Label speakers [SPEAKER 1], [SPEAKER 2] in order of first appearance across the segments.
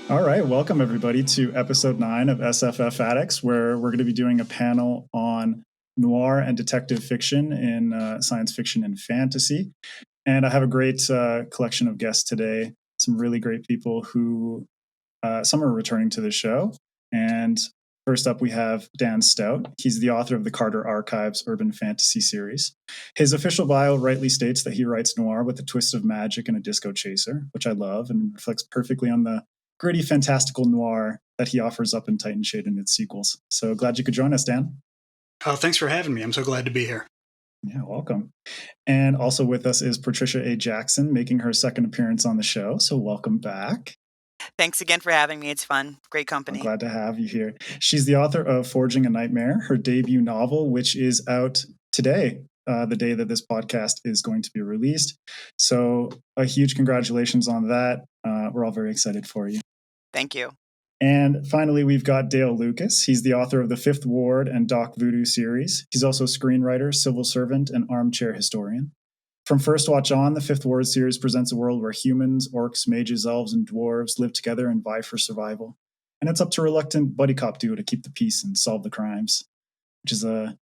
[SPEAKER 1] All right, welcome everybody to episode 9 of SFF Addicts, where we're going to be doing a panel on noir and detective fiction in science fiction and fantasy. And I have a great collection of guests today, some really great people who some are returning to the show. And first up, we have Dan Stout. He's the author of the Carter Archives urban fantasy series. His official bio rightly states that he writes noir with a twist of magic and a disco chaser, which I love and reflects perfectly on the gritty, fantastical noir that he offers up in Titan Shade and its sequels. So glad you could join us, Dan.
[SPEAKER 2] Thanks for having me. I'm so glad to be here.
[SPEAKER 1] Yeah, welcome. And also with us is Patricia A. Jackson, making her second appearance on the show. So welcome back.
[SPEAKER 3] Thanks again for having me. It's fun. Great company.
[SPEAKER 1] I'm glad to have you here. She's the author of Forging a Nightmare, her debut novel, which is out today, the day that this podcast is going to be released. So a huge congratulations on that. We're all very excited for you.
[SPEAKER 3] Thank you.
[SPEAKER 1] And finally, we've got Dale Lucas. He's the author of the Fifth Ward and Doc Voodoo series. He's also a screenwriter, civil servant, and armchair historian. From First Watch on, the Fifth Ward series presents a world where humans, orcs, mages, elves, and dwarves live together and vie for survival. And it's up to reluctant buddy cop duo to keep the peace and solve the crimes, which is a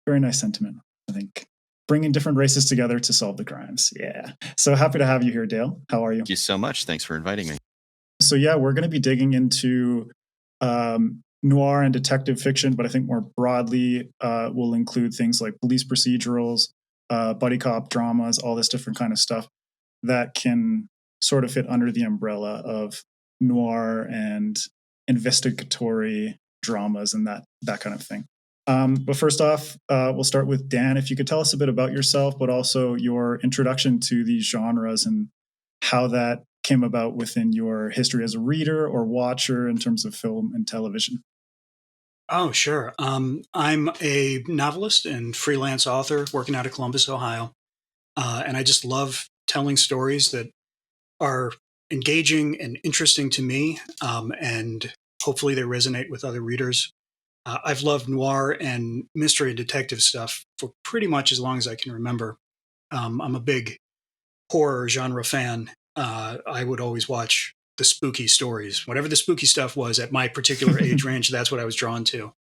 [SPEAKER 1] very nice sentiment, I think. Bringing different races together to solve the crimes. Yeah. So happy to have you here, Dale. How are you?
[SPEAKER 4] Thank you so much. Thanks for inviting me.
[SPEAKER 1] So yeah, we're going to be digging into noir and detective fiction, but I think more broadly will include things like police procedurals, buddy cop dramas, all this different kind of stuff that can sort of fit under the umbrella of noir and investigatory dramas and that kind of thing. But first off, we'll start with Dan. If you could tell us a bit about yourself, but also your introduction to these genres and how that came about within your history as a reader or watcher in terms of film and television.
[SPEAKER 2] Oh, sure. I'm a novelist and freelance author working out of Columbus, Ohio. And I just love telling stories that are engaging and interesting to me, and hopefully they resonate with other readers. I've loved noir and mystery and detective stuff for pretty much as long as I can remember. I'm a big horror genre fan. I would always watch the spooky stories. Whatever the spooky stuff was at my particular age range, that's what I was drawn to.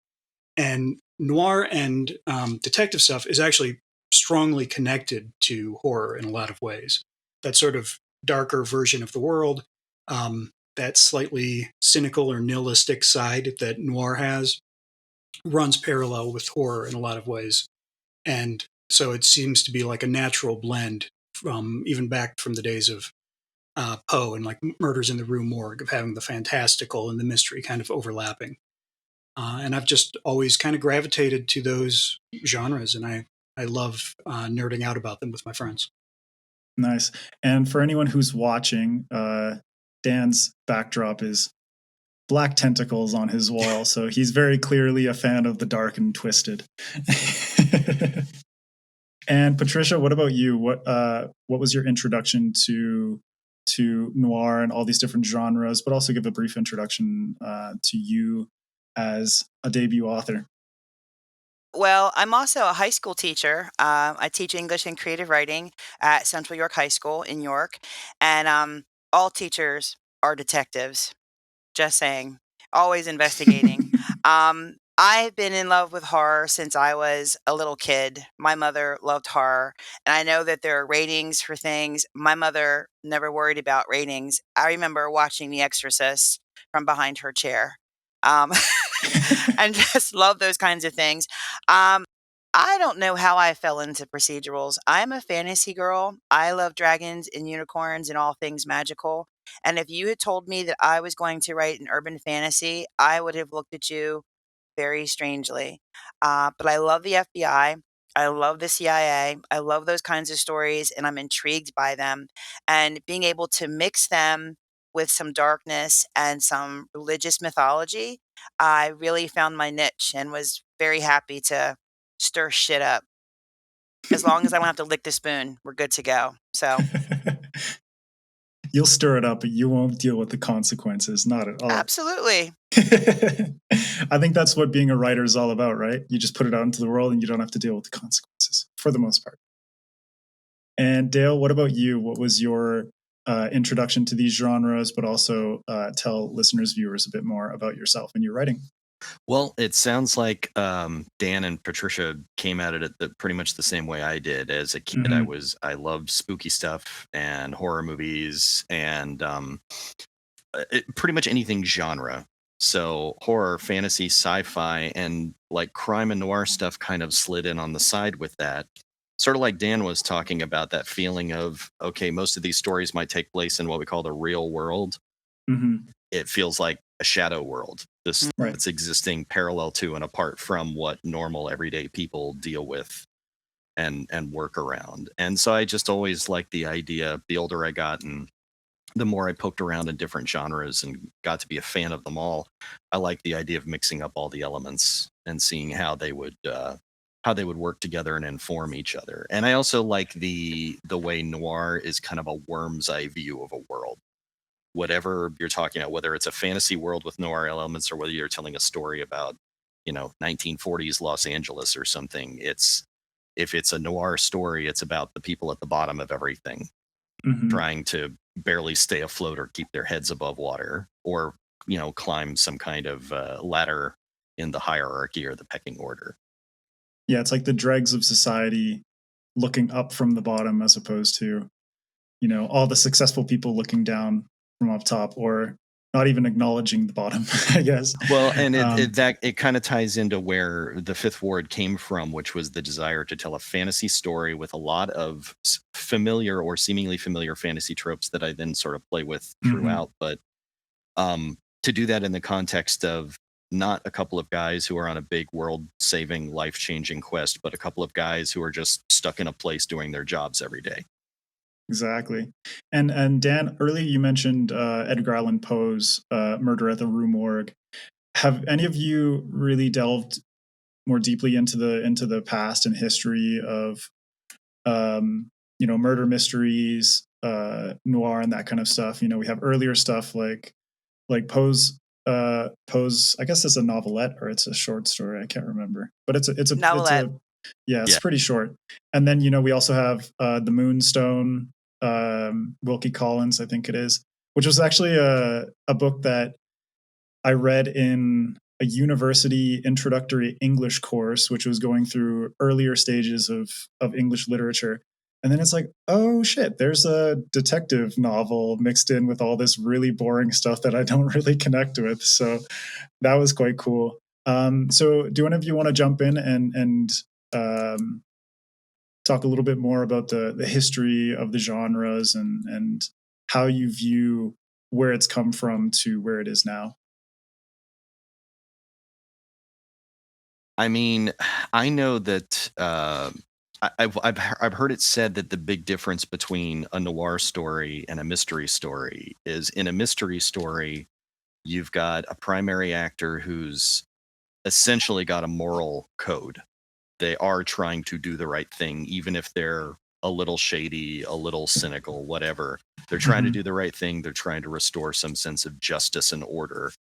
[SPEAKER 2] And noir and detective stuff is actually strongly connected to horror in a lot of ways. That sort of darker version of the world, that slightly cynical or nihilistic side that noir has, runs parallel with horror in a lot of ways. And so it seems to be like a natural blend from even back from the days of Poe and like Murders in the Rue Morgue, of having the fantastical and the mystery kind of overlapping. And I've just always kind of gravitated to those genres, and I love nerding out about them with my friends.
[SPEAKER 1] Nice. And for anyone who's watching, Dan's backdrop is black tentacles on his wall, so he's very clearly a fan of the dark and twisted. And Patricia, what about you? What was your introduction to noir and all these different genres, but also give a brief introduction to you as a debut author?
[SPEAKER 3] Well, I'm also a high school teacher. I teach English and creative writing at Central York High School in York. And all teachers are detectives. Just saying. Always investigating. I've been in love with horror since I was a little kid. My mother loved horror, and I know that there are ratings for things. My mother never worried about ratings. I remember watching The Exorcist from behind her chair, um, and just love those kinds of things. Um, I don't know how I fell into procedurals. I'm a fantasy girl. I love dragons and unicorns and all things magical. And if you had told me that I was going to write an urban fantasy, I would have looked at you very strangely. But I love the FBI. I love the CIA. I love those kinds of stories, and I'm intrigued by them. And being able to mix them with some darkness and some religious mythology, I really found my niche and was very happy to stir shit up. As long as I don't have to lick the spoon, we're good to go. So
[SPEAKER 1] You'll stir it up, but you won't deal with the consequences. Not at all.
[SPEAKER 3] absolutely.
[SPEAKER 1] I think that's what being a writer is all about, right? You just put it out into the world and you don't have to deal with the consequences for the most part. And Dale, what about you? What was your introduction to these genres, but also tell listeners, viewers a bit more about yourself and your writing.
[SPEAKER 4] Well, it sounds like Dan and Patricia came at it pretty much the same way I did. As a kid, I loved spooky stuff and horror movies and pretty much anything genre. So horror, fantasy, sci-fi, and like crime and noir stuff kind of slid in on the side with that. Sort of like Dan was talking about, that feeling of, okay, most of these stories might take place in what we call the real world. It feels like a shadow world. This that's existing parallel to and apart from what normal everyday people deal with and work around. And so I just always liked the idea. The older I got and the more I poked around in different genres and got to be a fan of them all, I like the idea of mixing up all the elements and seeing how they would work together and inform each other. And I also like the way noir is kind of a worm's eye view of a world. Whatever you're talking about, whether it's a fantasy world with noir elements or whether you're telling a story about, 1940s Los Angeles or something, if it's a noir story, it's about the people at the bottom of everything trying to barely stay afloat or keep their heads above water or, climb some kind of ladder in the hierarchy or the pecking order.
[SPEAKER 1] Yeah, it's like the dregs of society looking up from the bottom as opposed to, all the successful people looking down from up top or not even acknowledging the bottom, I guess.
[SPEAKER 4] Well, and it kind of ties into where the Fifth Ward came from, which was the desire to tell a fantasy story with a lot of familiar or seemingly familiar fantasy tropes that I then sort of play with throughout. But to do that in the context of not a couple of guys who are on a big world-saving, life-changing quest, but a couple of guys who are just stuck in a place doing their jobs every day.
[SPEAKER 1] Exactly. And Dan, earlier you mentioned Edgar Allan Poe's Murder at the Rue Morgue. Have any of you really delved more deeply into the past and history of murder mysteries, noir, and that kind of stuff? We have earlier stuff like Poe's. I guess it's a novelette or it's a short story. I can't remember, but it's a
[SPEAKER 3] novelette.
[SPEAKER 1] It's pretty short. And then we also have the Moonstone. Wilkie Collins, I think it is, which was actually a book that I read in a university introductory English course, which was going through earlier stages of English literature. And then it's like, oh shit, there's a detective novel mixed in with all this really boring stuff that I don't really connect with. So that was quite cool. So do any of you want to jump in and talk a little bit more about the history of the genres and how you view where it's come from to where it is now?
[SPEAKER 4] I mean, I know that I've heard it said that the big difference between a noir story and a mystery story is, in a mystery story, you've got a primary actor who's essentially got a moral code. They are trying to do the right thing, even if they're a little shady, a little cynical, whatever. They're trying to do the right thing. They're trying to restore some sense of justice and order.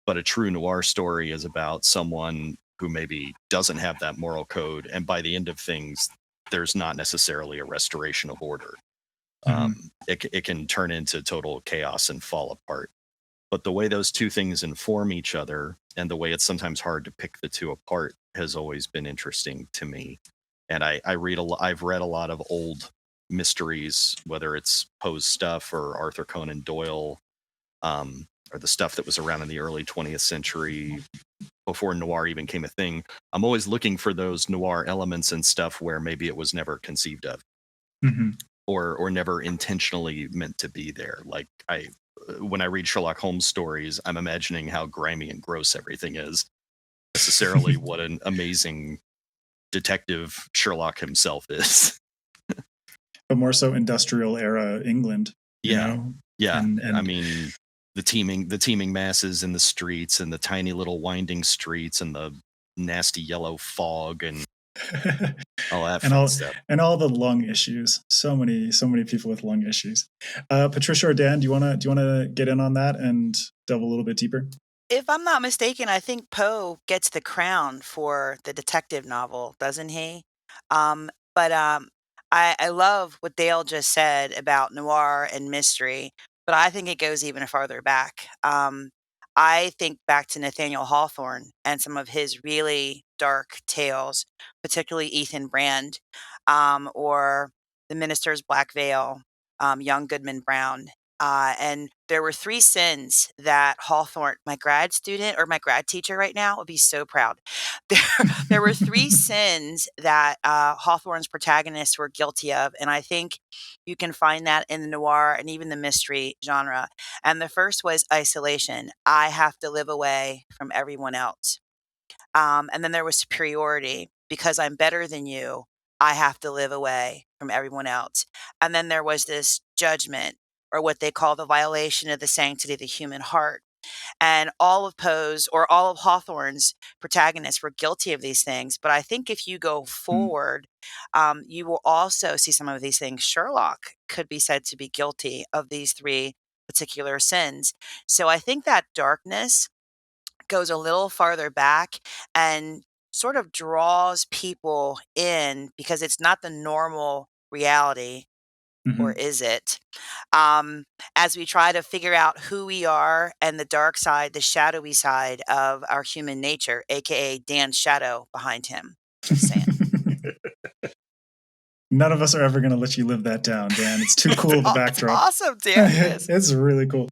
[SPEAKER 4] But a true noir story is about someone who maybe doesn't have that moral code. And by the end of things, there's not necessarily a restoration of order. It can turn into total chaos and fall apart. But the way those two things inform each other and the way it's sometimes hard to pick the two apart has always been interesting to me. And I've read a lot of old mysteries, whether it's Poe's stuff or Arthur Conan Doyle, or the stuff that was around in the early 20th century before noir even came a thing. I'm always looking for those noir elements and stuff where maybe it was never conceived of or never intentionally meant to be there. Like when I read Sherlock Holmes stories, I'm imagining how grimy and gross everything is. Necessarily what an amazing detective Sherlock himself is.
[SPEAKER 1] But more so industrial era England.
[SPEAKER 4] Yeah.
[SPEAKER 1] And
[SPEAKER 4] I mean, the teeming masses in the streets and the tiny little winding streets and the nasty yellow fog and all that fun stuff.
[SPEAKER 1] And all the lung issues. So many people with lung issues. Patricia or Dan, do you wanna get in on that and delve a little bit deeper?
[SPEAKER 3] If I'm not mistaken, I think Poe gets the crown for the detective novel, doesn't he? But I love what Dale just said about noir and mystery, but I think it goes even farther back. I think back to Nathaniel Hawthorne and some of his really dark tales, particularly Ethan Brand, or The Minister's Black Veil, Young Goodman Brown. And there were three sins that Hawthorne, my grad student or my grad teacher right now, would be so proud. There were three sins that Hawthorne's protagonists were guilty of, and I think you can find that in the noir and even the mystery genre. And the first was isolation. I have to live away from everyone else. And then there was superiority. Because I'm better than you, I have to live away from everyone else. And then there was this judgment, or what they call the violation of the sanctity of the human heart. And all of Poe's or all of Hawthorne's protagonists were guilty of these things. But I think if you go
[SPEAKER 1] Mm,
[SPEAKER 3] forward, you will also see some of these things. Sherlock could be said to be guilty of these three particular sins. So I think that darkness goes a little farther back and sort of draws people in because it's not the normal reality, or
[SPEAKER 1] mhm.
[SPEAKER 3] is it? um, as we try to figure out who we are and the dark side, the shadowy side of our human nature, aka Dan's shadow behind him. Just saying.
[SPEAKER 1] None of us are ever going to let you live that down, Dan. It's too cool of a
[SPEAKER 3] It's
[SPEAKER 1] backdrop.
[SPEAKER 3] awesome, Dan. It is.
[SPEAKER 1] It's really cool.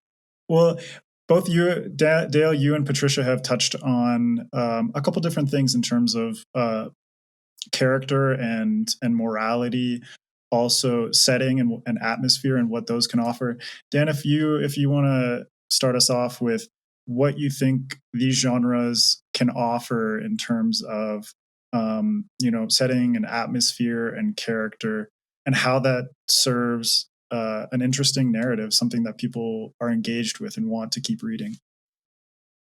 [SPEAKER 1] Well, both you, Dale, you and Patricia have touched on a couple different things in terms of character and morality, also setting and atmosphere and what those can offer. Dan, if you want to start us off with what you think these genres can offer in terms of setting and atmosphere and character, and how that serves an interesting narrative, something that people are engaged with and want to keep reading.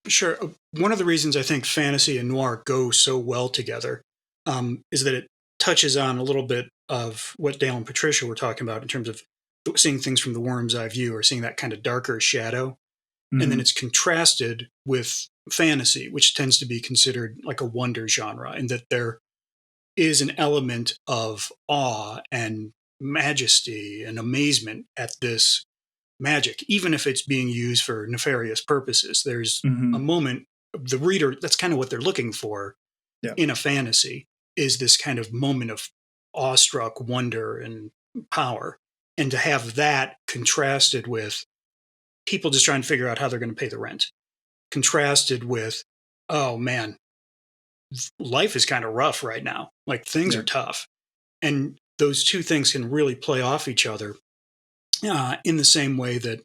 [SPEAKER 2] Sure. One of the reasons I think fantasy and noir go so well together is that it touches on a little bit of what Dale and Patricia were talking about in terms of seeing things from the worm's eye view, or seeing that kind of darker shadow. And then
[SPEAKER 1] Mm-hmm.
[SPEAKER 2] it's contrasted with fantasy, which tends to be considered like a wonder genre, in that there is an element of awe and majesty and amazement at this magic, even if it's being used for nefarious purposes. There's a
[SPEAKER 1] Mm-hmm.
[SPEAKER 2] moment, the reader, that's kind of what they're looking for
[SPEAKER 1] Yeah.
[SPEAKER 2] in a fantasy, is this kind of moment of awestruck wonder and power. And to have that contrasted with people just trying to figure out how they're going to pay the rent, contrasted with, oh man, life is kind of rough right now. Like things
[SPEAKER 1] Yeah.
[SPEAKER 2] are tough. And those two things can really play off each other in the same way that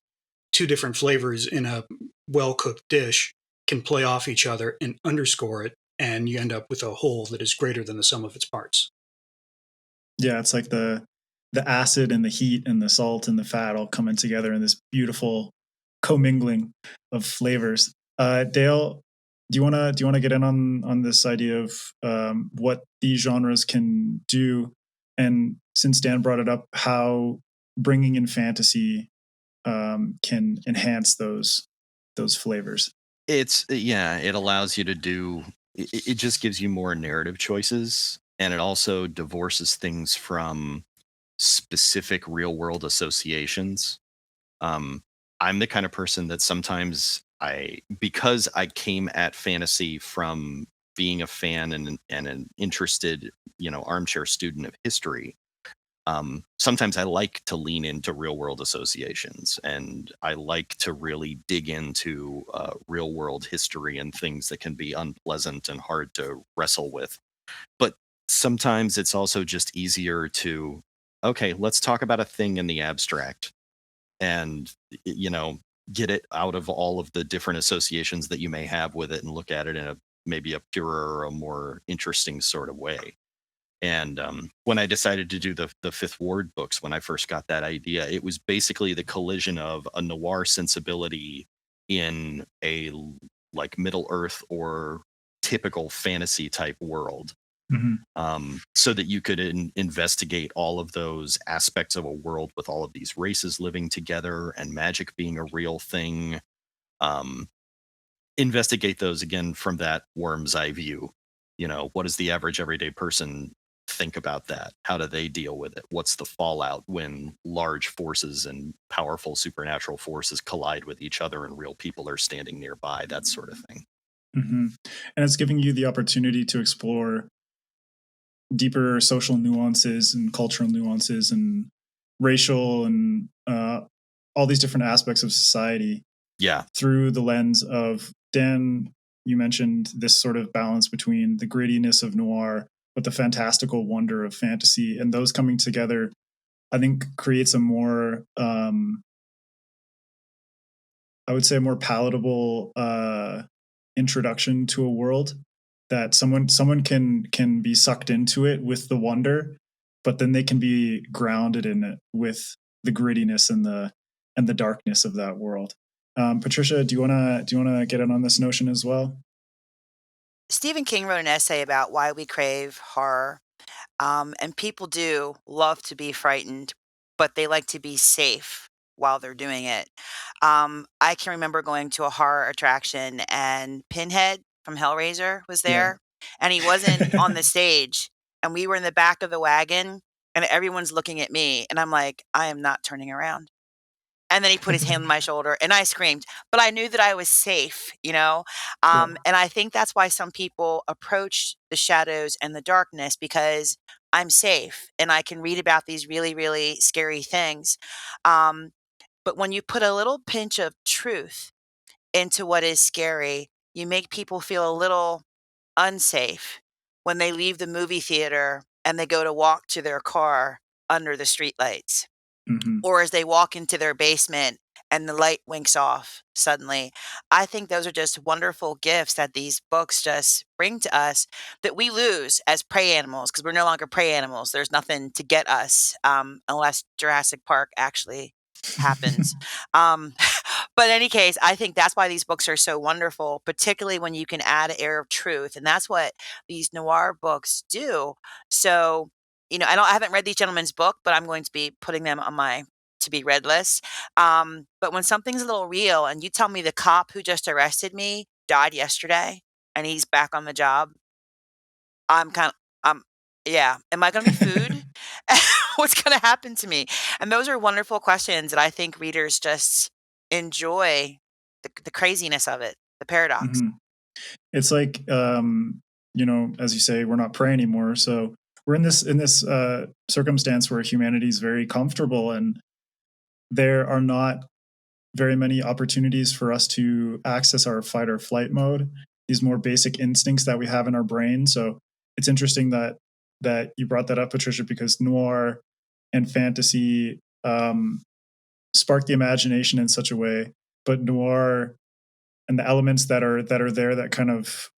[SPEAKER 2] two different flavors in a well cooked dish can play off each other and underscore it. And you end up with a whole that is greater than the sum of its parts.
[SPEAKER 1] Yeah, it's like the acid and the heat and the salt and the fat all coming together in this beautiful commingling of flavors. Dale, do you wanna get in on this idea of what these genres can do, and since Dan brought it up, how bringing in fantasy can enhance those flavors?
[SPEAKER 4] It's yeah, it allows you to do it just gives you more narrative choices, and it also divorces things from specific real world associations. Um, I'm the kind of person that sometimes because I came at fantasy from being a fan and an interested, armchair student of history. Sometimes I like to lean into real world associations, and I like to really dig into real world history and things that can be unpleasant and hard to wrestle with. But sometimes it's also just easier to, okay, let's talk about a thing in the abstract and, get it out of all of the different associations that you may have with it and look at it in a maybe a purer or a more interesting sort of way. And when I decided to do the Fifth Ward books, when I first got that idea, it was basically the collision of a noir sensibility in like Middle Earth or typical fantasy type world,
[SPEAKER 1] Mhm.
[SPEAKER 4] so that you could investigate all of those aspects of a world with all of these races living together and magic being a real thing. Um, Investigate those again from that worm's eye view. What does the average everyday person think about that? How do they deal with it? What's the fallout when large forces and powerful supernatural forces collide with each other and real people are standing nearby? That sort of thing.
[SPEAKER 1] Mm-hmm. And it's giving you the opportunity to explore deeper social nuances and cultural nuances and racial and all these different aspects of society.
[SPEAKER 4] Yeah.
[SPEAKER 1] Through the lens of Dan. You mentioned this sort of balance between the grittiness of noir but the fantastical wonder of fantasy, and those coming together, I think, creates a more, I would say, a more palatable introduction to a world that someone can be sucked into it with the wonder, but then they can be grounded in it with the grittiness and the darkness of that world. Patricia, do you wanna get in on this notion as well?
[SPEAKER 3] Stephen King wrote an essay about why we crave horror. And people do love to be frightened, but they like to be safe while they're doing it. I can remember going to a horror attraction and Pinhead from Hellraiser was
[SPEAKER 1] Yeah.
[SPEAKER 3] there, and he wasn't on the stage, and we were in the back of the wagon, and everyone's looking at me, and I'm like, I am not turning around. And then he put his hand on my shoulder and I screamed, but I knew that I was safe, you know?
[SPEAKER 1] Yeah.
[SPEAKER 3] And I think that's why some people approach the shadows and the darkness because I'm safe and I can read about these really, really scary things. Um, but when you put a little pinch of truth into what is scary, you make people feel a little unsafe when they leave the movie theater and they go to walk to their car under the streetlights
[SPEAKER 1] Mhm.
[SPEAKER 3] or as they walk into their basement and the light winks off suddenly. I think those are just wonderful gifts that these books just bring to us that we lose as prey animals because we're no longer prey animals. There's nothing to get us unless Jurassic Park actually happens. Um, but in any case, I think that's why these books are so wonderful, particularly when you can add an air of truth. And that's what these noir books do. So, I haven't read these gentlemen's book, but I'm going to be putting them on my to be read list. But when something's a little real and you tell me the cop who just arrested me died yesterday and he's back on the job, I'm kind of, yeah. Am I going to be food? What's going to happen to me? And those are wonderful questions that I think readers just enjoy the craziness of it, the paradox.
[SPEAKER 1] Mhm. It's like, as you say, we're not prey anymore. So we're in this circumstance where humanity is very comfortable, and there are not very many opportunities for us to access our fight or flight mode, these more basic instincts that we have in our brain. So it's interesting that you brought that up, Patricia, because noir and fantasy spark the imagination in such a way, but noir and the elements that are there that kind of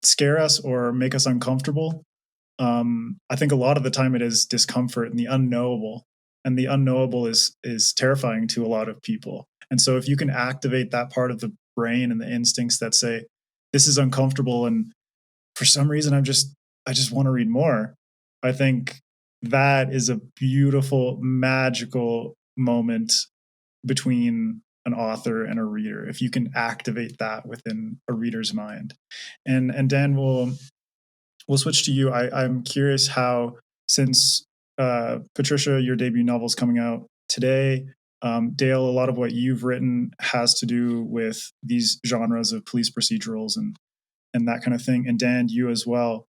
[SPEAKER 1] scare us or make us uncomfortable. I think a lot of the time it is discomfort and the unknowable, and the unknowable is terrifying to a lot of people. And so if you can activate that part of the brain and the instincts that say this is uncomfortable, and for some reason I just want to read more, I think that is a beautiful, magical moment between an author and a reader if you can activate that within a reader's mind. And Dan, we'll switch to you. I'm curious how, since Patricia, your debut novel is coming out today. Dale, a lot of what you've written has to do with these genres of police procedurals and that kind of thing. And Dan, you as well.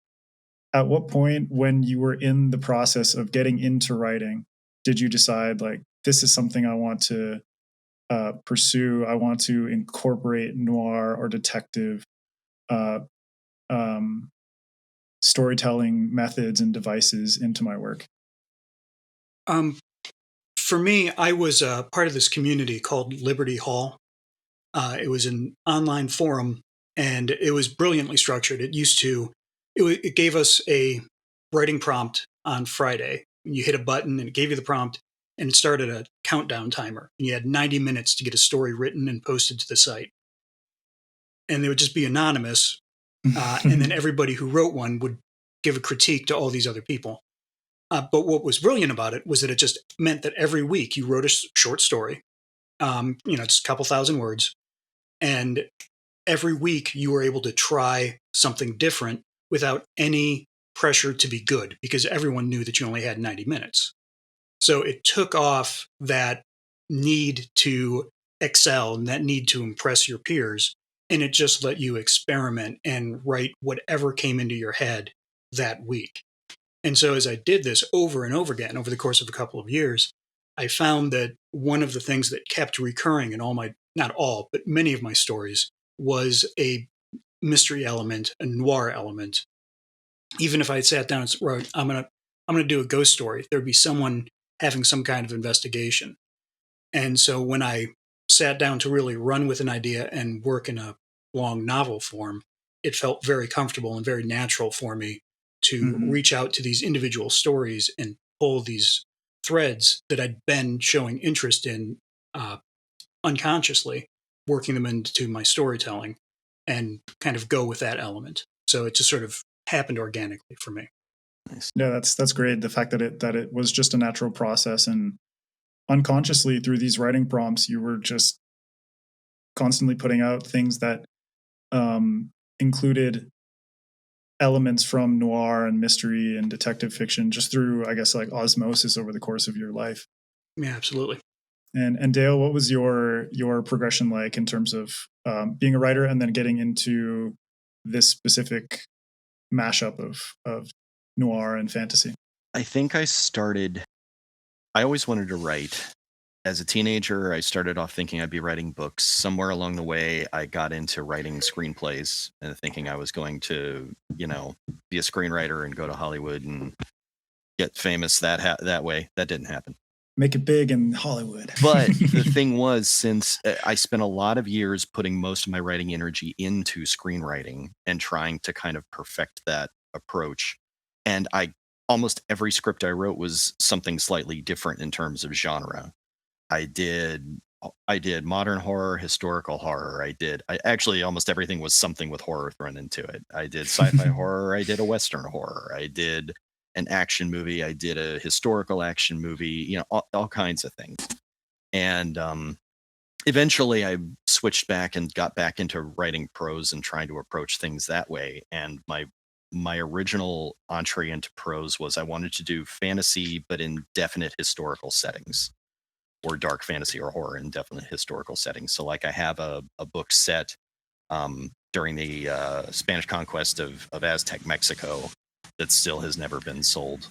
[SPEAKER 1] At what point, when you were in the process of getting into writing, did you decide, like, this is something I want to pursue? I want to incorporate noir or detective uh, um, storytelling methods and devices into my work?
[SPEAKER 2] Um, for me, I was part of this community called Liberty Hall. It was an online forum, and it was brilliantly structured. It gave us a writing prompt on Friday. You hit a button, and it gave you the prompt, and it started a countdown timer. And you had 90 minutes to get a story written and posted to the site. And they would just be anonymous, and then everybody who wrote one would give a critique to all these other people. But what was brilliant about it was that it just meant that every week you wrote a short story, just a couple thousand words, and every week you were able to try something different without any pressure to be good because everyone knew that you only had 90 minutes. So it took off that need to excel and that need to impress your peers. And it just let you experiment and write whatever came into your head that week. And so as I did this over and over again over the course of a couple of years, I found that one of the things that kept recurring in all my, not all, but many of my stories was a mystery element, a noir element. Even if I had sat down and wrote, I'm gonna do a ghost story, there'd be someone having some kind of investigation. And so when I sat down to really run with an idea and work in a long novel form, it felt very comfortable and very natural for me to reach out to these individual stories and pull these threads that I'd been showing interest in unconsciously, working them into my storytelling and kind of go with that element. So it just sort of happened organically for me.
[SPEAKER 4] Nice.
[SPEAKER 1] Yeah, that's great. The fact that it was just a natural process, and unconsciously through these writing prompts, you were just constantly putting out things that included elements from noir and mystery and detective fiction, just through, I guess, like osmosis over the course of your life.
[SPEAKER 2] Yeah, absolutely.
[SPEAKER 1] And Dale, what was your progression like in terms of being a writer and then getting into this specific mashup of noir and fantasy?
[SPEAKER 4] I think I always wanted to write. As a teenager, I started off thinking I'd be writing books. Somewhere along the way, I got into writing screenplays and thinking I was going to, be a screenwriter and go to Hollywood and get famous that way. That didn't happen.
[SPEAKER 1] Make it big in Hollywood.
[SPEAKER 4] But the thing was, since I spent a lot of years putting most of my writing energy into screenwriting and trying to kind of perfect that approach, and almost every script I wrote was something slightly different in terms of genre. I did modern horror, historical horror. I actually almost everything was something with horror thrown into it. I did sci-fi horror. I did a Western horror. I did an action movie. I did a historical action movie, all kinds of things. And eventually I switched back and got back into writing prose and trying to approach things that way. And my original entree into prose was I wanted to do fantasy, but in definite historical settings, or dark fantasy or horror in definite historical settings. So like I have a book set during the Spanish conquest of Aztec Mexico that still has never been sold.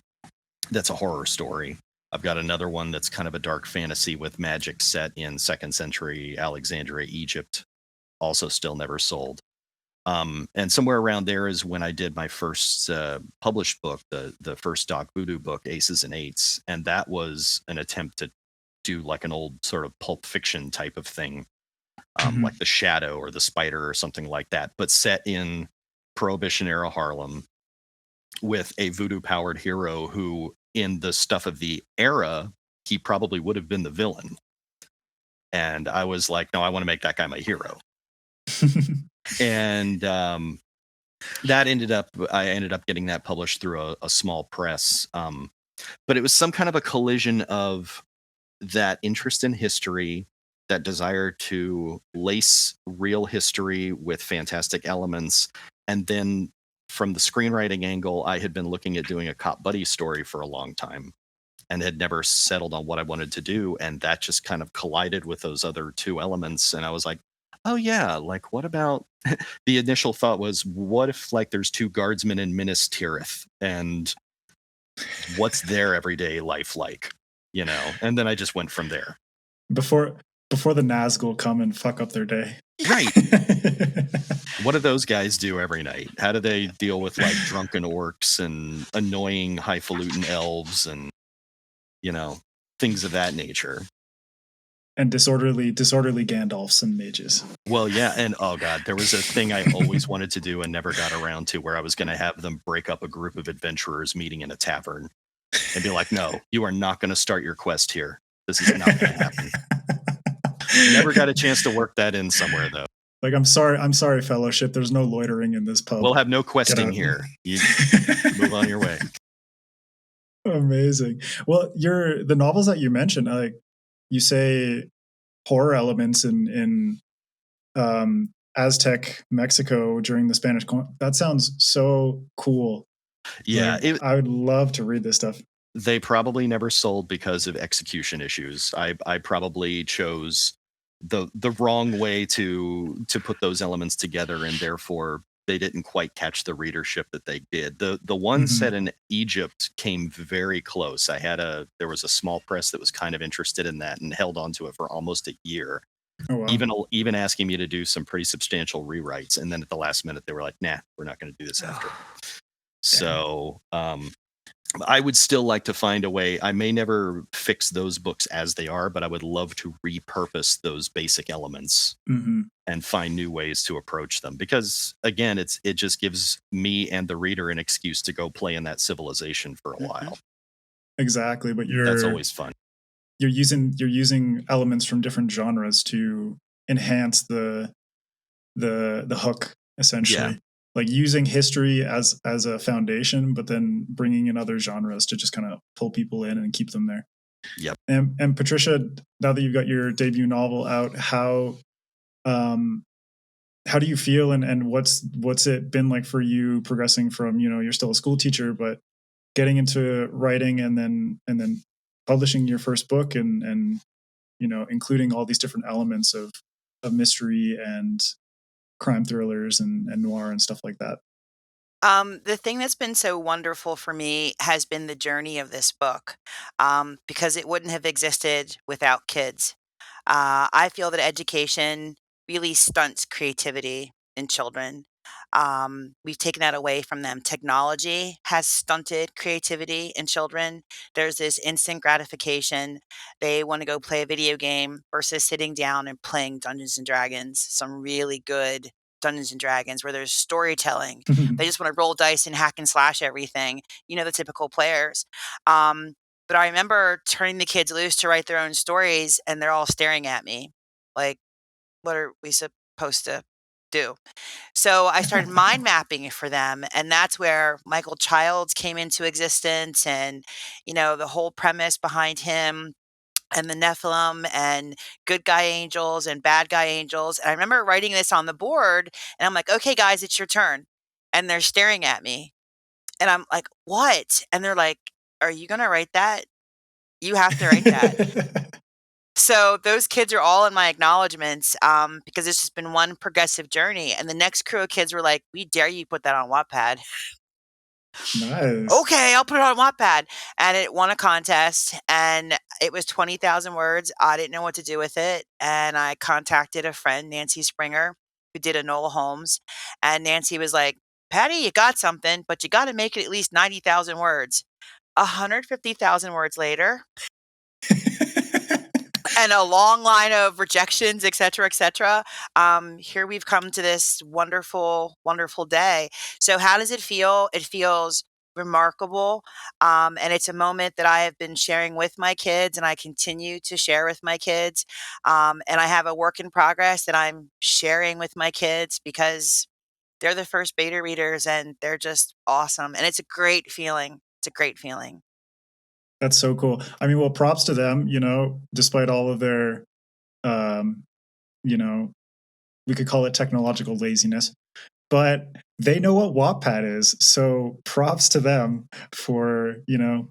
[SPEAKER 4] That's a horror story. I've got another one that's kind of a dark fantasy with magic set in 2nd century Alexandria, Egypt, also still never sold. And somewhere around there is when I did my first published book, the first Doc Voodoo book, Aces and Eights. And that was an attempt to do like an old sort of pulp fiction type of thing, like The Shadow or The Spider or something like that, but set in Prohibition era Harlem with a voodoo powered hero who, in the stuff of the era, he probably would have been the villain. And I was like, no, I want to make that guy my hero. And I ended up getting that published through a small press. But it was some kind of a collision of that interest in history, that desire to lace real history with fantastic elements. And then from the screenwriting angle, I had been looking at doing a cop buddy story for a long time and had never settled on what I wanted to do. And that just kind of collided with those other two elements. And I was like, oh yeah, like what about the initial thought was, what if like there's two guardsmen in Minas Tirith and what's their everyday life like, and then I just went from there.
[SPEAKER 1] Before the Nazgul come and fuck up their day.
[SPEAKER 4] Right. What do those guys do every night? How do they deal with like drunken orcs and annoying highfalutin elves and, things of that nature?
[SPEAKER 1] And disorderly Gandalfs and mages.
[SPEAKER 4] Well, yeah. And oh God, there was a thing I always wanted to do and never got around to, where I was going to have them break up a group of adventurers meeting in a tavern and be like, no, you are not going to start your quest here. This is not going to happen. Never got a chance to work that in somewhere though.
[SPEAKER 1] Like, I'm sorry, fellowship. There's no loitering in this pub.
[SPEAKER 4] We'll have no questing here. You move on your way.
[SPEAKER 1] Amazing. Well, the novels that you mentioned, like you say, horror elements in Aztec Mexico during the Spanish. That sounds so cool.
[SPEAKER 4] Yeah,
[SPEAKER 1] Like, I would love to read this stuff.
[SPEAKER 4] they probably never sold because of execution issues. I probably chose the wrong way to put those elements together, and therefore they didn't quite catch the readership that they did. The one set in Egypt came very close. There was a small press that was kind of interested in that and held on to it for almost a year.
[SPEAKER 1] Oh, wow.
[SPEAKER 4] Even asking me to do some pretty substantial rewrites, and then at the last minute they were like, "Nah, we're not going to do this after." So I would still like to find a way. I may never fix those books as they are, but I would love to repurpose those basic elements and find new ways to approach them. Because again, it just gives me and the reader an excuse to go play in that civilization for a while.
[SPEAKER 1] Exactly, but
[SPEAKER 4] that's always fun.
[SPEAKER 1] You're using elements from different genres to enhance the hook, essentially.
[SPEAKER 4] Yeah.
[SPEAKER 1] Like using history as a foundation, but then bringing in other genres to just kind of pull people in and keep them there.
[SPEAKER 4] Yep.
[SPEAKER 1] And Patricia, now that you've got your debut novel out, how do you feel, and what's it been like for you progressing from, you're still a school teacher, but getting into writing and then publishing your first book and including all these different elements of mystery and crime thrillers and noir and stuff like that?
[SPEAKER 3] The thing that's been so wonderful for me has been the journey of this book, because it wouldn't have existed without kids. I feel that education really stunts creativity in children. We've taken that away from them. Technology has stunted creativity in children. There's this instant gratification. They want to go play a video game versus sitting down and playing Dungeons and Dragons, some really good Dungeons and Dragons where there's storytelling. They just want to roll dice and hack and slash everything, the typical players. But I remember turning the kids loose to write their own stories, and they're all staring at me like, what are we supposed to do? So I started mind mapping it for them, and that's where Michael Childs came into existence, and the whole premise behind him and the Nephilim and good guy angels and bad guy angels. And I remember writing this on the board, and I'm like, okay, guys, it's your turn. And they're staring at me. And I'm like, what? And they're like, are you going to write that? You have to write that. So those kids are all in my acknowledgments, because it's just been one progressive journey. And the next crew of kids were like, we dare you put that on Wattpad.
[SPEAKER 1] Nice.
[SPEAKER 3] Okay, I'll put it on Wattpad. And it won a contest, and it was 20,000 words. I didn't know what to do with it. And I contacted a friend, Nancy Springer, who did Enola Holmes. And Nancy was like, Patty, you got something, but you got to make it at least 90,000 words. 150,000 words later, and a long line of rejections, et cetera, here we've come to this wonderful, wonderful day. So how does it feel? It feels remarkable. And it's a moment that I have been sharing with my kids, and I continue to share with my kids. And I have a work in progress that I'm sharing with my kids because they're the first beta readers, and they're just awesome. And it's a great feeling. It's a great feeling.
[SPEAKER 1] That's so cool. I mean, well, props to them, despite all of their, we could call it technological laziness, but they know what Wattpad is. So props to them for,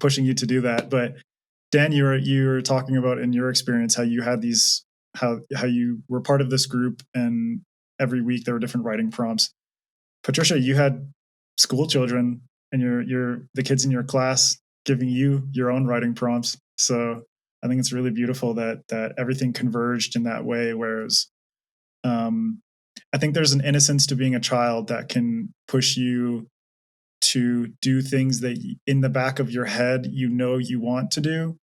[SPEAKER 1] pushing you to do that. But Dan, you were talking about in your experience how you had these, how you were part of this group, and every week there were different writing prompts. Patricia, you had school children, and you're the kids in your class giving you your own writing prompts. So I think it's really beautiful that everything converged in that way. Whereas I think there's an innocence to being a child that can push you to do things that in the back of your head you want to do,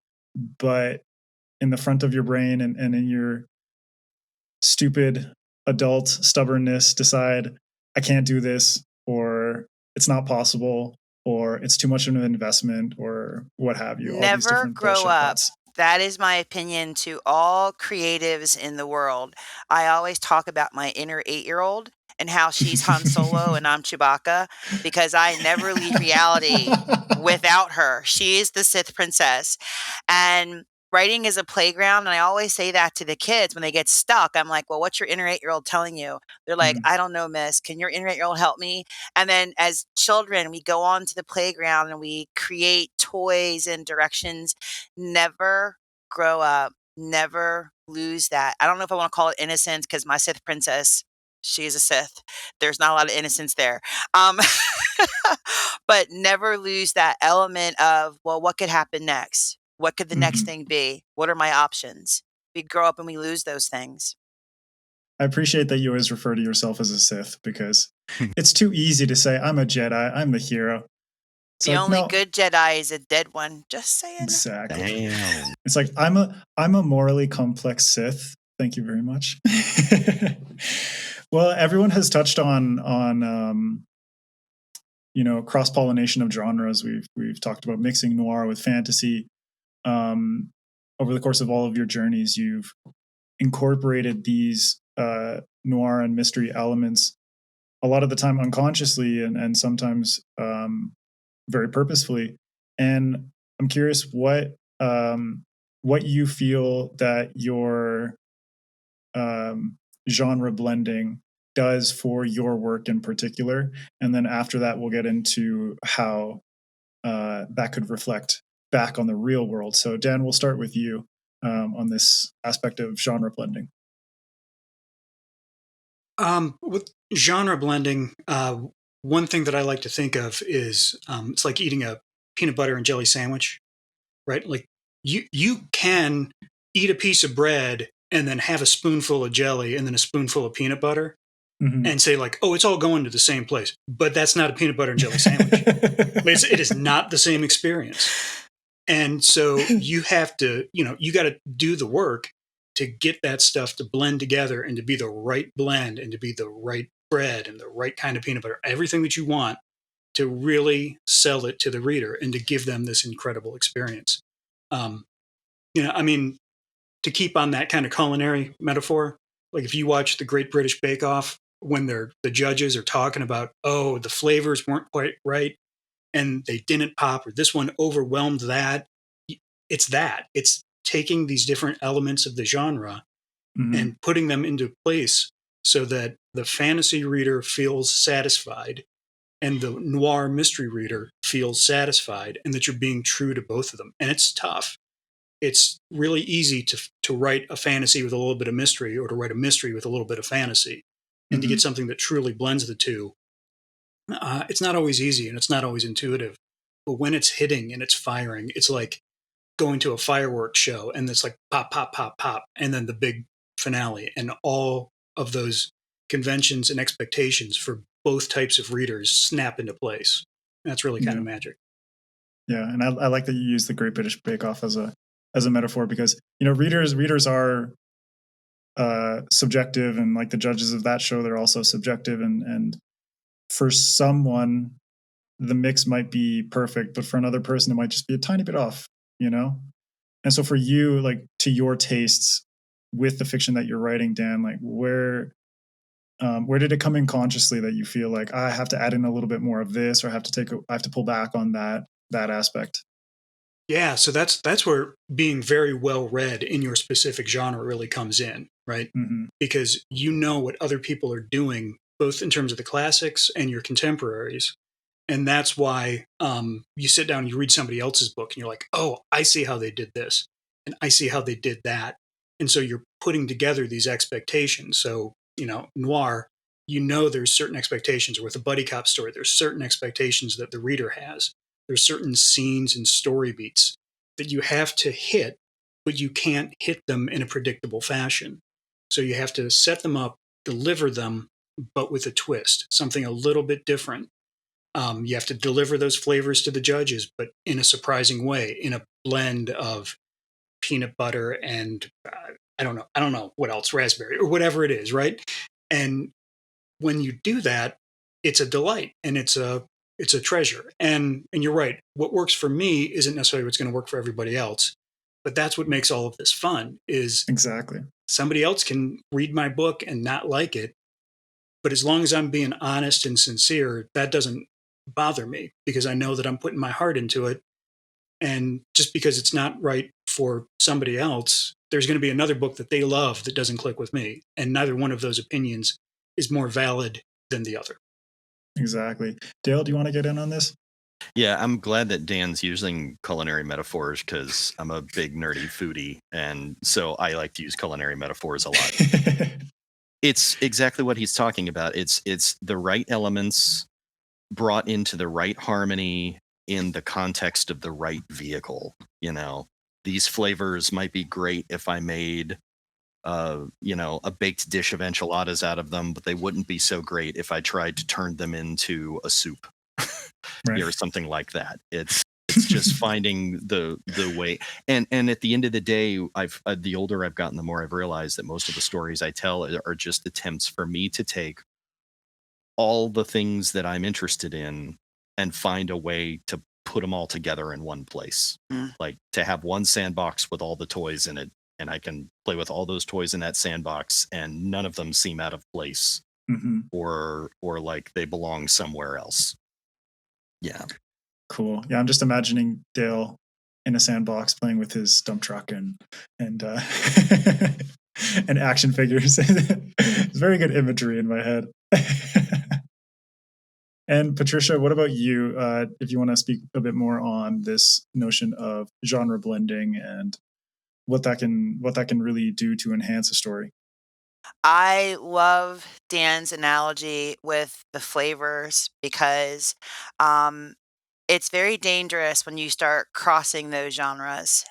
[SPEAKER 1] but in the front of your brain and in your stupid adult stubbornness decide, I can't do this, or it's not possible, or it's too much of an investment, or what have you. All these
[SPEAKER 3] Never
[SPEAKER 1] different
[SPEAKER 3] grow
[SPEAKER 1] bullshit
[SPEAKER 3] up.
[SPEAKER 1] thoughts.
[SPEAKER 3] That is my opinion to all creatives in the world. I always talk about my inner 8-year-old and how she's Han Solo and I'm Chewbacca, because I never leave reality without her. She is the Sith princess. And writing is a playground. And I always say that to the kids when they get stuck. I'm like, well, what's your inner 8-year-old telling you? They're like,
[SPEAKER 1] Mhm.
[SPEAKER 3] I don't know, miss. Can your inner 8-year-old help me? And then as children, we go on to the playground and we create toys and directions. Never grow up. Never lose that. I don't know if I want to call it innocence because my Sith princess, she is a Sith. There's not a lot of innocence there. Um, but never lose that element of, well, what could happen next? What could the next
[SPEAKER 1] Mhm.
[SPEAKER 3] thing be? What are my options? We grow up and we lose those things.
[SPEAKER 1] I appreciate that you always refer to yourself as a Sith because it's too easy to say, I'm a Jedi, I'm the hero. It's
[SPEAKER 3] The
[SPEAKER 1] like,
[SPEAKER 3] only
[SPEAKER 1] no,
[SPEAKER 3] good Jedi is a dead one. Just saying.
[SPEAKER 1] exactly.
[SPEAKER 4] Damn.
[SPEAKER 1] It's like, I'm a morally complex Sith. Thank you very much. Well, everyone has touched on cross pollination of genres. We've talked about mixing noir with fantasy. Um, over the course of all of your journeys, you've incorporated these noir and mystery elements a lot of the time unconsciously and sometimes very purposefully. And I'm curious what you feel that your genre blending does for your work in particular, and then after that we'll get into how that could reflect back on the real world. So Dan, we'll start with you on this aspect of genre blending.
[SPEAKER 2] With genre blending, one thing that I like to think of is it's like eating a peanut butter and jelly sandwich, right? Like you can eat a piece of bread and then have a spoonful of jelly and then a spoonful of peanut butter
[SPEAKER 1] Mhm.
[SPEAKER 2] and say like, oh, it's all going to the same place, but that's not a peanut butter and jelly sandwich. It is not the same experience. And so you have to, you got to do the work to get that stuff to blend together and to be the right blend and to be the right bread and the right kind of peanut butter, everything that you want to really sell it to the reader and to give them this incredible experience. Um, I mean, to keep on that kind of culinary metaphor, like if you watch the Great British Bake Off, when the judges are talking about, oh, the flavors weren't quite right and they didn't pop, or this one overwhelmed that. It's taking these different elements of the genre
[SPEAKER 1] Mhm.
[SPEAKER 2] and putting them into place so that the fantasy reader feels satisfied and the noir mystery reader feels satisfied, and that you're being true to both of them. And it's tough. It's really easy to write a fantasy with a little bit of mystery, or to write a mystery with a little bit of fantasy, and to
[SPEAKER 1] Mhm.
[SPEAKER 2] get something that truly blends the two. It's not always easy and it's not always intuitive, but when it's hitting and it's firing, it's like going to a fireworks show and it's like pop, pop, pop, pop, and then the big finale, and all of those conventions and expectations for both types of readers snap into place. And that's really kind
[SPEAKER 1] Yeah.
[SPEAKER 2] of magic.
[SPEAKER 1] Yeah, and I like that you use the Great British Bake Off as a metaphor because readers are subjective, and like the judges of that show, they're also subjective, and for someone the mix might be perfect, but for another person it might just be a tiny bit off, you know. And so for you, like to your tastes with the fiction that you're writing, Dan, like where did it come in consciously that you feel like I have to add in a little bit more of this, or I have to pull back on that aspect?
[SPEAKER 2] Yeah, so that's where being very well read in your specific genre really comes in, right?
[SPEAKER 1] Mm-hmm.
[SPEAKER 2] Because you know what other people are doing, both in terms of the classics and your contemporaries. And that's why you sit down and you read somebody else's book and you're like, oh, I see how they did this. And I see how they did that. And so you're putting together these expectations. So, noir, there's certain expectations. Or with a buddy cop story, there's certain expectations that the reader has. There's certain scenes and story beats that you have to hit, but you can't hit them in a predictable fashion. So you have to set them up, deliver them, but with a twist, something a little bit different. You have to deliver those flavors to the judges, but in a surprising way, in a blend of peanut butter and I don't know what else, raspberry or whatever it is, right? And when you do that, it's a delight and it's a treasure. And you're right. What works for me isn't necessarily what's going to work for everybody else, but that's what makes all of this fun. Is
[SPEAKER 1] Exactly.
[SPEAKER 2] somebody else can read my book and not like it, but as long as I'm being honest and sincere, that doesn't bother me because I know that I'm putting my heart into it. And just because it's not right for somebody else, there's going to be another book that they love that doesn't click with me. And neither one of those opinions is more valid than the other.
[SPEAKER 1] Exactly. Dale, do you want to get in on this?
[SPEAKER 4] Yeah, I'm glad that Dan's using culinary metaphors because I'm a big nerdy foodie, and so I like to use culinary metaphors a lot. It's exactly what he's talking about. It's the right elements brought into the right harmony in the context of the right vehicle. You know, these flavors might be great if I made a baked dish of enchiladas out of them, but they wouldn't be so great if I tried to turn them into a soup.
[SPEAKER 1] Right.
[SPEAKER 4] Or something like that. It's just finding the way. And at the end of the day, I've the older I've gotten, the more I've realized that most of the stories I tell are just attempts for me to take all the things that I'm interested in and find a way to put them all together in one place. Like to have one sandbox with all the toys in it, and I can play with all those toys in that sandbox, and none of them seem out of place or like they belong somewhere else. Yeah.
[SPEAKER 1] Cool. Yeah, I'm just imagining Dale in a sandbox playing with his dump truck and and action figures. It's very good imagery in my head. And Patricia, what about you? If you want to speak a bit more on this notion of genre blending and what that can really do to enhance a story.
[SPEAKER 3] I love Dan's analogy with the flavors because it's very dangerous when you start crossing those genres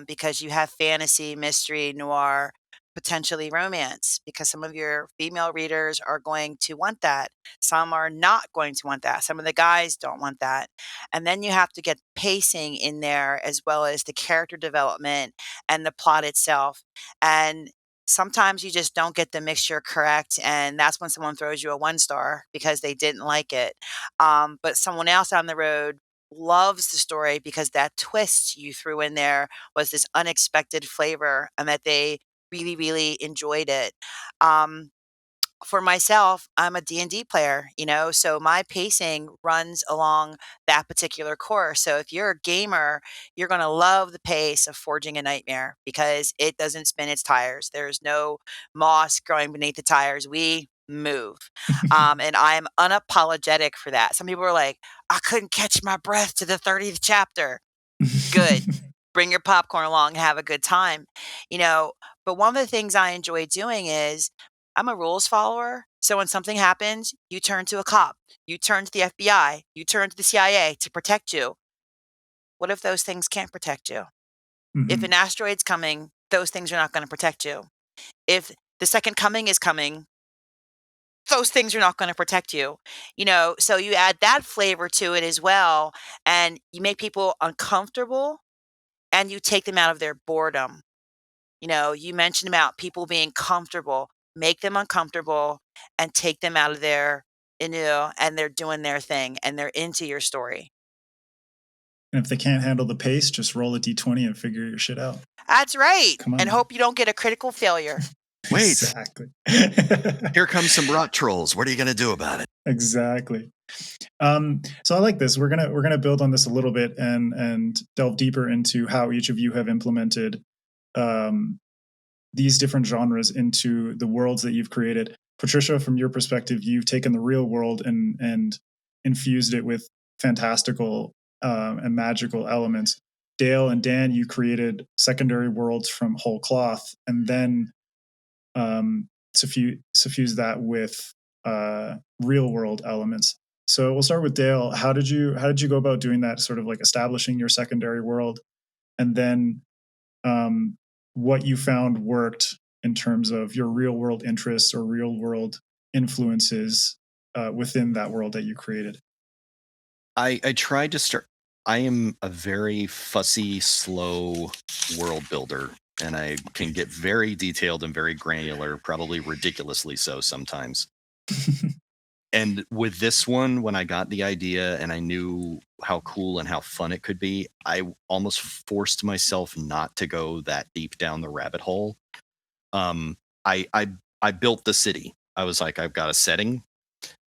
[SPEAKER 3] because you have fantasy, mystery, noir, potentially romance, because some of your female readers are going to want that. Some are not going to want that. Some of the guys don't want that. And then you have to get pacing in there as well as the character development and the plot itself. And sometimes you just don't get the mixture correct. And that's when someone throws you a 1 star because they didn't like it. But someone else on the road loves the story because that twist you threw in there was this unexpected flavor and that they really, really enjoyed it. Um, for myself, I'm a D&D player, so my pacing runs along that particular course. So if you're a gamer, you're going to love the pace of Forging a Nightmare because it doesn't spin its tires. There's no moss growing beneath the tires. We move. And I'm unapologetic for that. Some people are like, I couldn't catch my breath to the 30th chapter. Good. Bring your popcorn along and have a good time. But one of the things I enjoy doing is I'm a rules follower. So when something happens, you turn to a cop, you turn to the FBI, you turn to the CIA to protect you. What if those things can't protect you? If an asteroid's coming, those things are not going to protect you. If the second coming is coming, those things are not going to protect you. So you add that flavor to it as well, and you make people uncomfortable and you take them out of their boredom. You mentioned about people being comfortable, make them uncomfortable and take them out of there, and they're doing their thing and they're into your story.
[SPEAKER 1] And if they can't handle the pace, just roll a d20 and figure your shit out.
[SPEAKER 3] That's right.
[SPEAKER 1] Come on.
[SPEAKER 3] And hope you don't get a critical failure.
[SPEAKER 4] Wait.
[SPEAKER 1] Exactly.
[SPEAKER 4] Here comes some rot trolls. What are you going to do about it?
[SPEAKER 1] Exactly. So I like this. We're gonna build on this a little bit and delve deeper into how each of you have implemented these different genres into the worlds that you've created. Patricia, from your perspective, you've taken the real world and infused it with fantastical and magical elements. Dale and Dan, you created secondary worlds from whole cloth, and then suffuse that with real world elements. So we'll start with Dale. How did you go about doing that? Sort of like establishing your secondary world, and then what you found worked in terms of your real world interests or real world influences within that world that you created.
[SPEAKER 4] I tried to start. I am a very fussy, slow world builder, and I can get very detailed and very granular, probably ridiculously so sometimes. And with this one, when I got the idea and I knew how cool and how fun it could be, I almost forced myself not to go that deep down the rabbit hole. I built the city. I was like, I've got a setting.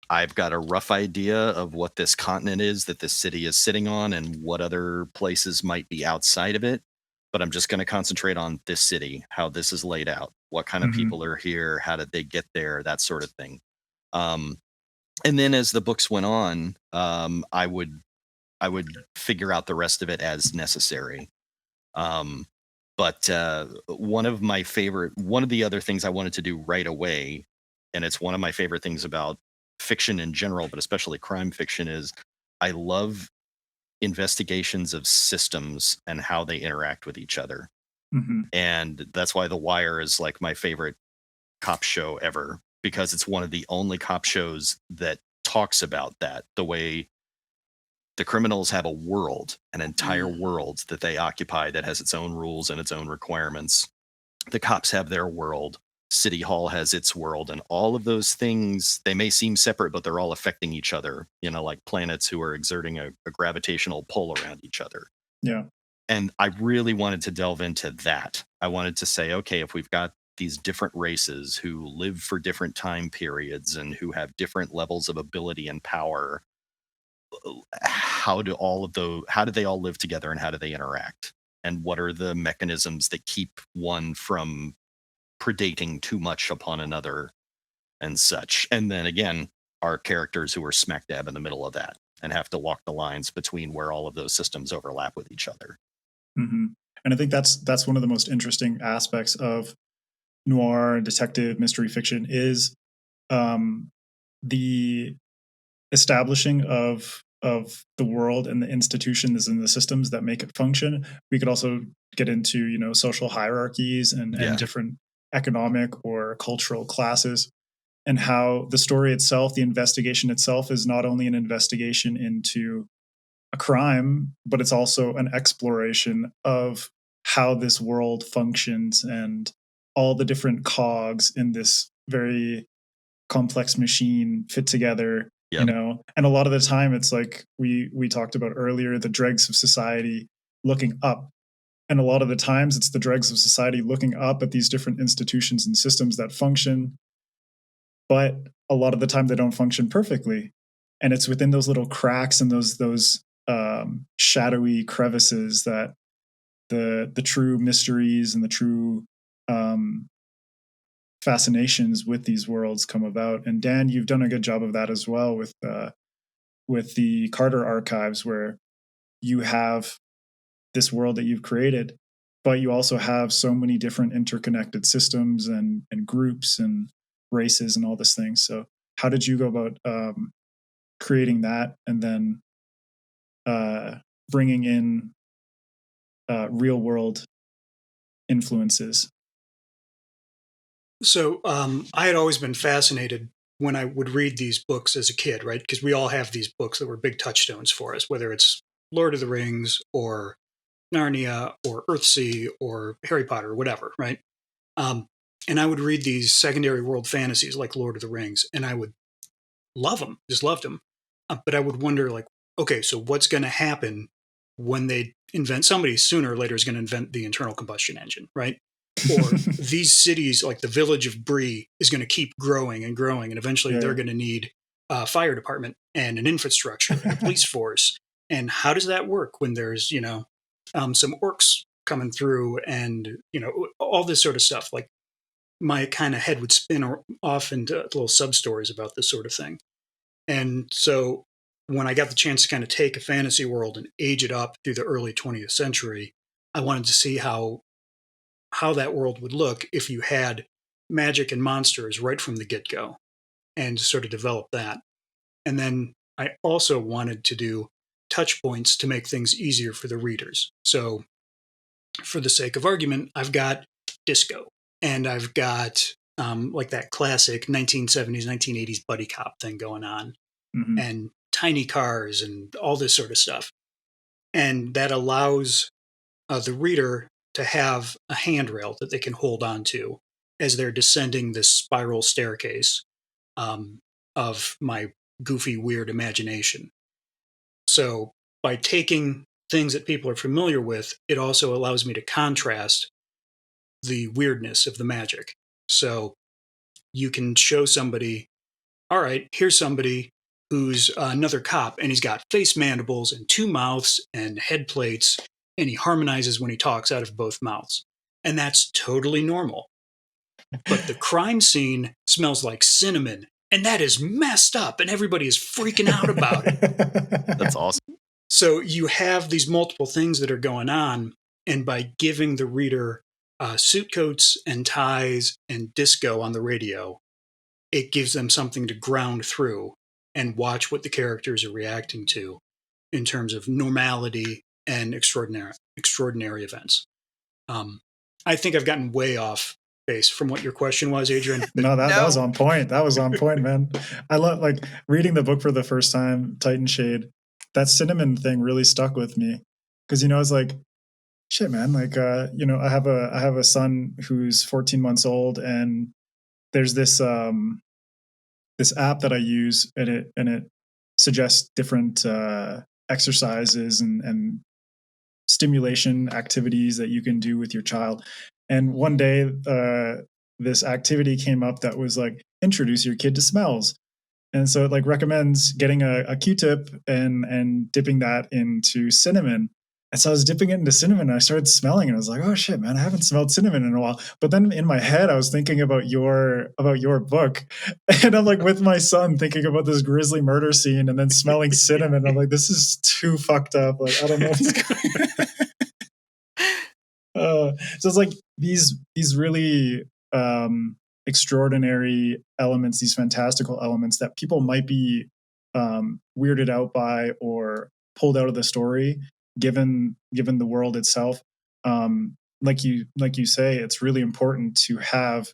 [SPEAKER 4] I've got a rough idea of what this continent is that this city is sitting on and what other places might be outside of it. but I'm just going to concentrate on this city, how this is laid out, what kind of people are here, how did they get there, that sort of thing. And then as the books went on, I would figure out the rest of it as necessary. But one of the other things I wanted to do right away, and it's one of my favorite things about fiction in general, but especially crime fiction, is I love investigations of systems and how they interact with each other. And that's why The Wire is like my favorite cop show ever, because it's one of the only cop shows that talks about that, the way the criminals have a world, an entire world that they occupy that has its own rules and its own requirements. The cops have their world. City Hall has its world, and all of those things, they may seem separate, but they're all affecting each other, like planets who are exerting a gravitational pull around each other.
[SPEAKER 1] Yeah.
[SPEAKER 4] And I really wanted to delve into that. I wanted to say, okay, if we've got these different races who live for different time periods and who have different levels of ability and power, how do they all live together, and how do they interact? And what are the mechanisms that keep one from predating too much upon another and such? And then again, our characters who are smack dab in the middle of that and have to walk the lines between where all of those systems overlap with each other.
[SPEAKER 1] And I think that's one of the most interesting aspects of noir and detective mystery fiction is the establishing of the world and the institutions and the systems that make it function. We could also get into social hierarchies and different economic or cultural classes, and how the story itself, the investigation itself, is not only an investigation into a crime, but it's also an exploration of how this world functions and all the different cogs in this very complex machine fit together.
[SPEAKER 4] Yep.
[SPEAKER 1] And a lot of the time it's like we talked about earlier, the dregs of society looking up. And a lot of the times it's the dregs of society looking up at these different institutions and systems that function, but a lot of the time they don't function perfectly. And it's within those little cracks and those shadowy crevices that the true mysteries and the true fascinations with these worlds come about. And Dan, you've done a good job of that as well with the Carter archives, where you have this world that you've created, but you also have so many different interconnected systems and groups and races and all these things. So how did you go about creating that, and then bringing in real world influences?
[SPEAKER 2] So I had always been fascinated when I would read these books as a kid, right? Because we all have these books that were big touchstones for us, whether it's Lord of the Rings or Narnia or Earthsea or Harry Potter or whatever, right? And I would read these secondary world fantasies like Lord of the Rings, and I would love them, just loved them. But I would wonder, like, okay, so what's going to happen when they invent, somebody sooner or later is going to invent the internal combustion engine, right? Or these cities, like the village of Bree, is going to keep growing and growing, and eventually they're going to need a fire department and an infrastructure and a police force. And how does that work when there's some orcs coming through and all this sort of stuff? Like, my kind of head would spin off into little sub stories about this sort of thing. And so when I got the chance to kind of take a fantasy world and age it up through the early 20th century, I wanted to see how that world would look if you had magic and monsters right from the get-go, and to sort of develop that. And then I also wanted to do touch points to make things easier for the readers. So for the sake of argument, I've got disco, and I've got like that classic 1970s, 1980s buddy cop thing going on, and tiny cars and all this sort of stuff. And that allows the reader to have a handrail that they can hold on to as they're descending this spiral staircase of my goofy, weird imagination. So by taking things that people are familiar with, it also allows me to contrast the weirdness of the magic. So you can show somebody, all right, here's somebody who's another cop, and he's got face mandibles and two mouths and head plates, and he harmonizes when he talks out of both mouths. And that's totally normal. But the crime scene smells like cinnamon, and that is messed up, and everybody is freaking out about it.
[SPEAKER 4] That's awesome.
[SPEAKER 2] So you have these multiple things that are going on, and by giving the reader suit coats and ties and disco on the radio, it gives them something to ground through and watch what the characters are reacting to in terms of normality and extraordinary events. I think I've gotten way off base from what your question was, Adrian.
[SPEAKER 1] No, that was on point. That was on point, man. I love like reading the book for the first time, Titan Shade. That cinnamon thing really stuck with me because it's like, shit, man. Like, I have a son who's 14 months old, and there's this this app that I use, and it suggests different exercises and stimulation activities that you can do with your child. And one day, this activity came up that was like, introduce your kid to smells. And so it like recommends getting a Q-tip and dipping that into cinnamon. And so I was dipping it into cinnamon, and I started smelling, and I was like, oh shit, man, I haven't smelled cinnamon in a while. But then in my head, I was thinking about your book. And I'm like with my son thinking about this grisly murder scene and then smelling cinnamon. I'm like, this is too fucked up. Like, I don't know what's going on. So it's like these really extraordinary elements, these fantastical elements that people might be weirded out by or pulled out of the story, given the world itself. Like you say, it's really important to have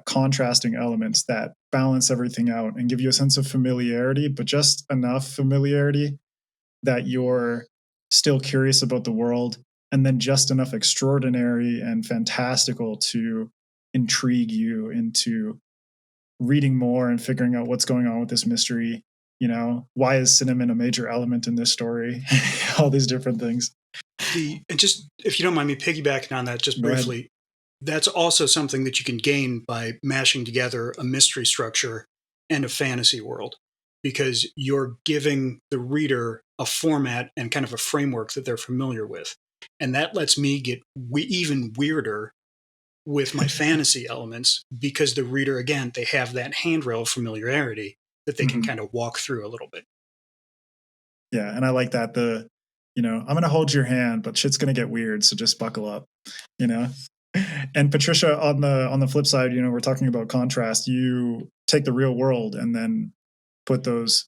[SPEAKER 1] contrasting elements that balance everything out and give you a sense of familiarity, but just enough familiarity that you're still curious about the world, and then just enough extraordinary and fantastical to intrigue you into reading more and figuring out what's going on with this mystery. Why is cinnamon a major element in this story? All these different things.
[SPEAKER 2] And just, if you don't mind me piggybacking on that just briefly, that's also something that you can gain by mashing together a mystery structure and a fantasy world, because you're giving the reader a format and kind of a framework that they're familiar with. And that lets me get even weirder with my fantasy elements, because the reader, again, they have that handrail of familiarity that they can kind of walk through a little bit.
[SPEAKER 1] Yeah, and I like that. I'm going to hold your hand, but shit's going to get weird, so just buckle up, And Patricia, on the flip side, we're talking about contrast. You take the real world and then put those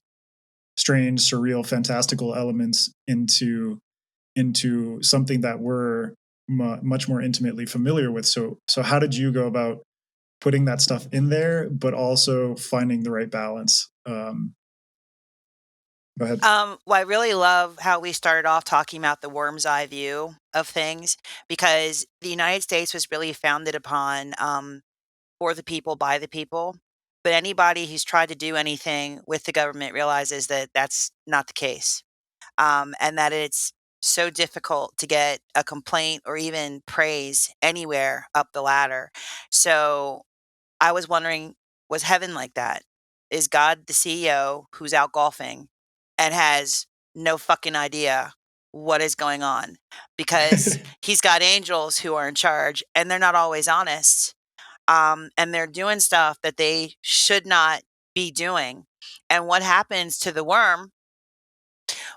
[SPEAKER 1] strange, surreal, fantastical elements into something that we're much more intimately familiar with. So how did you go about putting that stuff in there, but also finding the right balance? Go ahead.
[SPEAKER 3] Well, I really love how we started off talking about the worm's eye view of things, because the United States was really founded upon for the people, by the people. But anybody who's tried to do anything with the government realizes that that's not the case, and that it's so difficult to get a complaint or even praise anywhere up the ladder. So I was wondering, was heaven like that? Is God the CEO who's out golfing and has no fucking idea what is going on? Because he's got angels who are in charge, and they're not always honest. And they're doing stuff that they should not be doing. And what happens to the worm?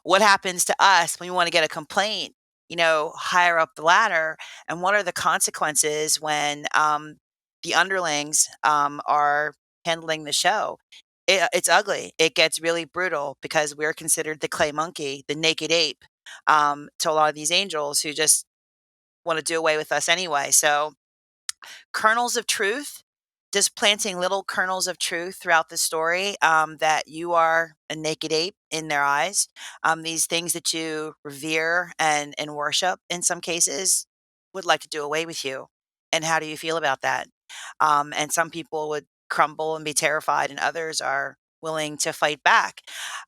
[SPEAKER 3] What happens to us when we want to get a complaint, higher up the ladder? And what are the consequences when the underlings are handling the show? It's ugly. It gets really brutal, because we're considered the clay monkey, the naked ape, to a lot of these angels who just want to do away with us anyway. So kernels of truth, just planting little kernels of truth throughout the story, that you are a naked ape in their eyes. These things that you revere and worship in some cases would like to do away with you. And how do you feel about that? And some people would crumble and be terrified, and others are willing to fight back.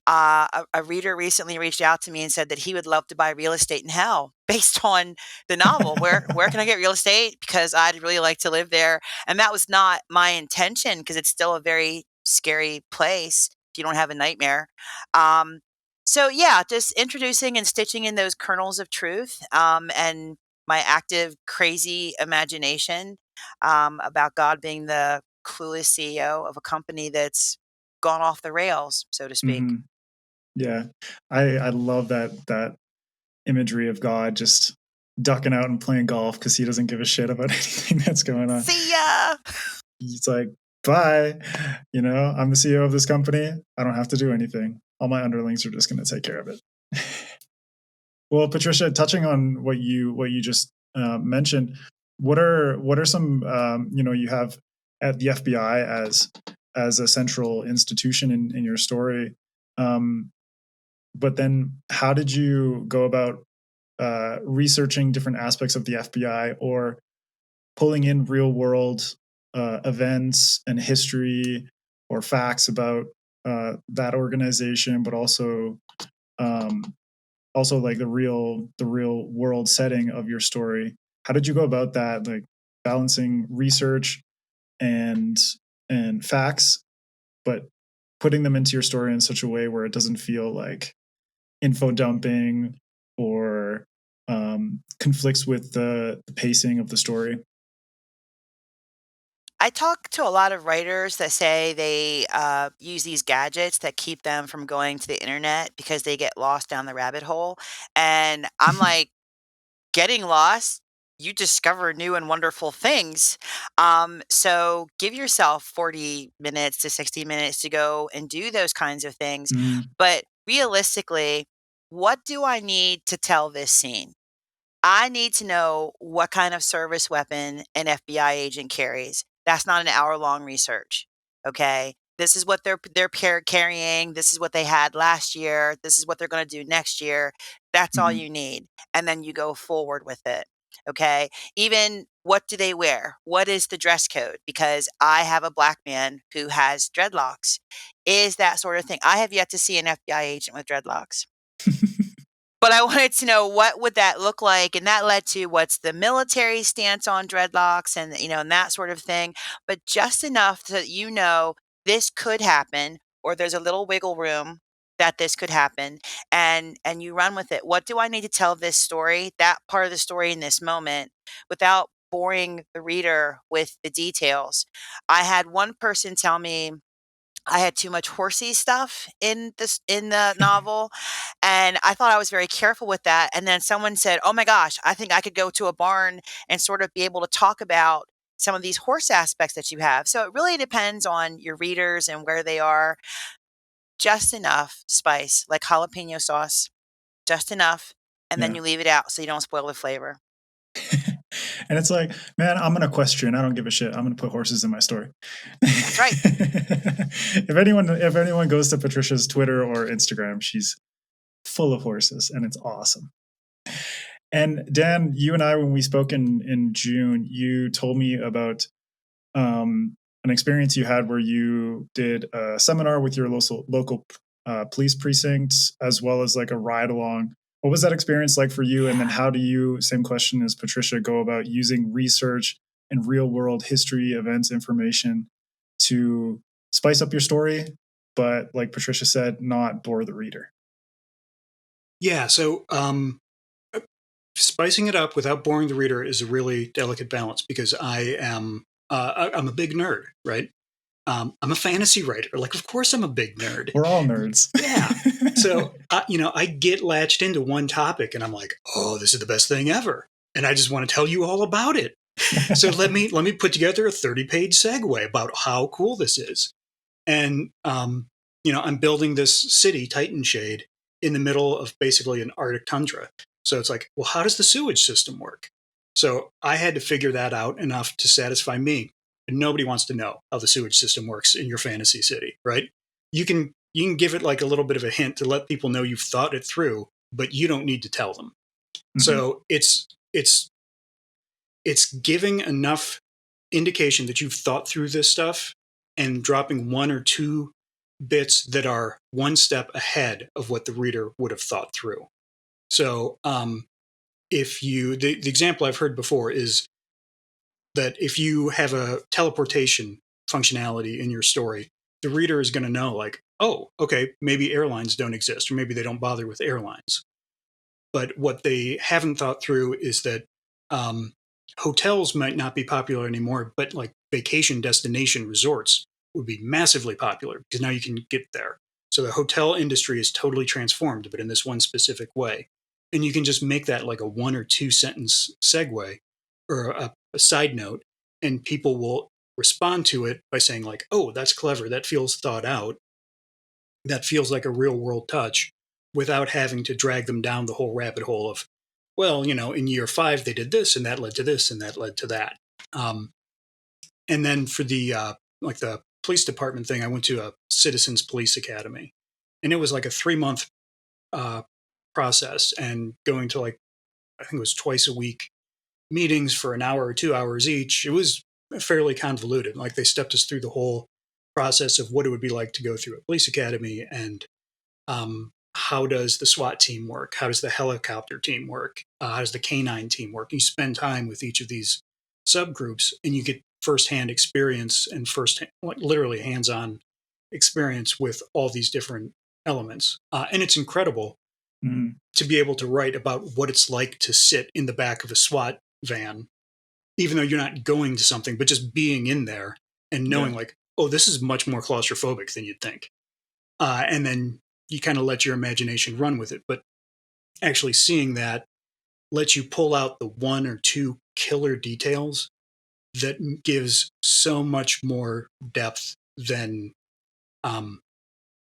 [SPEAKER 3] A reader recently reached out to me and said that he would love to buy real estate in hell based on the novel. Where can I get real estate? Because I'd really like to live there. And that was not my intention, because it's still a very scary place if you don't have a nightmare. So yeah, just introducing and stitching in those kernels of truth, and my active, crazy imagination about God being the clueless CEO of a company that's gone off the rails, so to speak.
[SPEAKER 1] Hmm. Yeah, I love that imagery of God just ducking out and playing golf because he doesn't give a shit about anything that's going on.
[SPEAKER 3] See ya.
[SPEAKER 1] He's like, bye. I'm the CEO of this company. I don't have to do anything. All my underlings are just going to take care of it. Well, Patricia, touching on what you just mentioned, what are some you have at the FBI as a central institution in your story, but then how did you go about researching different aspects of the FBI or pulling in real world events and history or facts about that organization, but um, also like the real world setting of your story? How did you go about that, like balancing research and facts, but putting them into your story in such a way where it doesn't feel like info dumping or conflicts with the pacing of the story?
[SPEAKER 3] I talk to a lot of writers that say they use these gadgets that keep them from going to the internet because they get lost down the rabbit hole. And I'm like, getting lost, you discover new and wonderful things. So give yourself 40 minutes to 60 minutes to go and do those kinds of things.
[SPEAKER 1] Mm,
[SPEAKER 3] But realistically, what do I need to tell this scene? I need to know what kind of service weapon an FBI agent carries. That's not an hour-long research, okay? This is what they're carrying. This is what they had last year. This is what they're gonna do next year. That's all
[SPEAKER 1] mhm.
[SPEAKER 3] you need, and then you go forward with it, okay? Even what do they wear? What is the dress code? Because I have a black man who has dreadlocks. Is that sort of thing. I have yet to see an FBI agent with dreadlocks. But I wanted to know what would that look like, and that led to what's the military stance on dreadlocks and, and that sort of thing, but just enough that this could happen or there's a little wiggle room that this could happen, and you run with it. What do I need to tell this story, that part of the story in this moment, without boring the reader with the details? I had one person tell me I had too much horsey stuff in the novel, and I thought I was very careful with that, and then someone said, "Oh my gosh, I think I could go to a barn and sort of be able to talk about some of these horse aspects that you have." So it really depends on your readers and where they are. Just enough spice, like jalapeno sauce, just enough, and then
[SPEAKER 1] Yeah.
[SPEAKER 3] you leave it out so you don't spoil the flavor.
[SPEAKER 1] And it's like, man, I'm an equestrian. I don't give a shit. I'm gonna put horses in my story.
[SPEAKER 3] That's right.
[SPEAKER 1] If anyone goes to Patricia's Twitter or Instagram, she's full of horses and it's awesome. And Dan, you and I, when we spoke in June, you told me about an experience you had where you did a seminar with your local police precincts, as well as like a ride along. What was that experience like for you? And then how do you, same question as Patricia, go about using research and real world history, events, information to spice up your story, but like Patricia said, not bore the reader?
[SPEAKER 2] Yeah. So spicing it up without boring the reader is a really delicate balance because I'm a big nerd, right? I'm a fantasy writer. Like, of course, I'm a big nerd.
[SPEAKER 1] We're all nerds.
[SPEAKER 2] Yeah. So, I get latched into one topic and I'm like, oh, this is the best thing ever. And I just want to tell you all about it. So let me put together a 30-page segue about how cool this is. And, I'm building this city, Titan Shade, in the middle of basically an Arctic tundra. So it's like, well, how does the sewage system work? So I had to figure that out enough to satisfy me. And nobody wants to know how the sewage system works in your fantasy city, right? You can give it like a little bit of a hint to let people know you've thought it through, but you don't need to tell them.
[SPEAKER 1] Mhm.
[SPEAKER 2] So it's giving enough indication that you've thought through this stuff and dropping one or two bits that are one step ahead of what the reader would have thought through. So if the example I've heard before is that if you have a teleportation functionality in your story, the reader is going to know, like, oh, okay, maybe airlines don't exist, or maybe they don't bother with airlines. But what they haven't thought through is that hotels might not be popular anymore, but like vacation destination resorts would be massively popular because now you can get there. So the hotel industry is totally transformed, but in this one specific way. And you can just make that like a 1 or 2 sentence segue or a side note, and people will respond to it by saying, like, oh, that's clever. That feels thought out. That feels like a real world touch without having to drag them down the whole rabbit hole of, well, in year 5 they did this and that led to this and that led to that. Um, and then for the like the police department thing, I went to a citizens police academy, and it was like a 3 month uh, process, and going to, like, I think it was twice a week meetings for an hour or 2 hours each. It was fairly convoluted. Like, they stepped us through the whole process of what it would be like to go through a police academy, and how does the SWAT team work? How does the helicopter team work? How does the canine team work? You spend time with each of these subgroups, and you get firsthand experience and like, literally hands-on experience with all these different elements. And it's incredible to be able to write about what it's like to sit in the back of a SWAT van, even though you're not going to something, but just being in there and knowing, like, oh, this is much more claustrophobic than you'd think. And then you kind of let your imagination run with it. But actually seeing that lets you pull out the 1 or 2 killer details that gives so much more depth than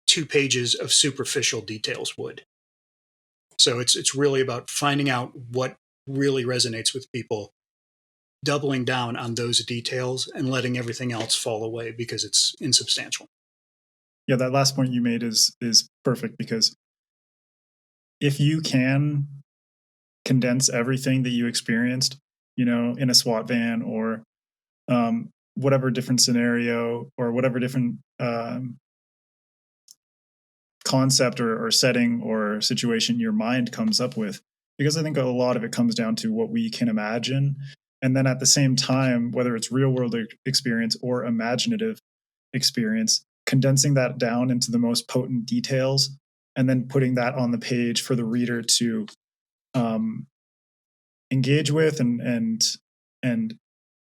[SPEAKER 2] 2 pages of superficial details would. So it's really about finding out what really resonates with people, doubling down on those details, and letting everything else fall away because it's insubstantial.
[SPEAKER 1] Yeah, that last point you made is perfect, because if you can condense everything that you experienced, in a SWAT van or whatever different scenario or whatever different concept or setting or situation your mind comes up with, because I think a lot of it comes down to what we can imagine. And then at the same time, whether it's real world experience or imaginative experience, condensing that down into the most potent details and then putting that on the page for the reader to engage with and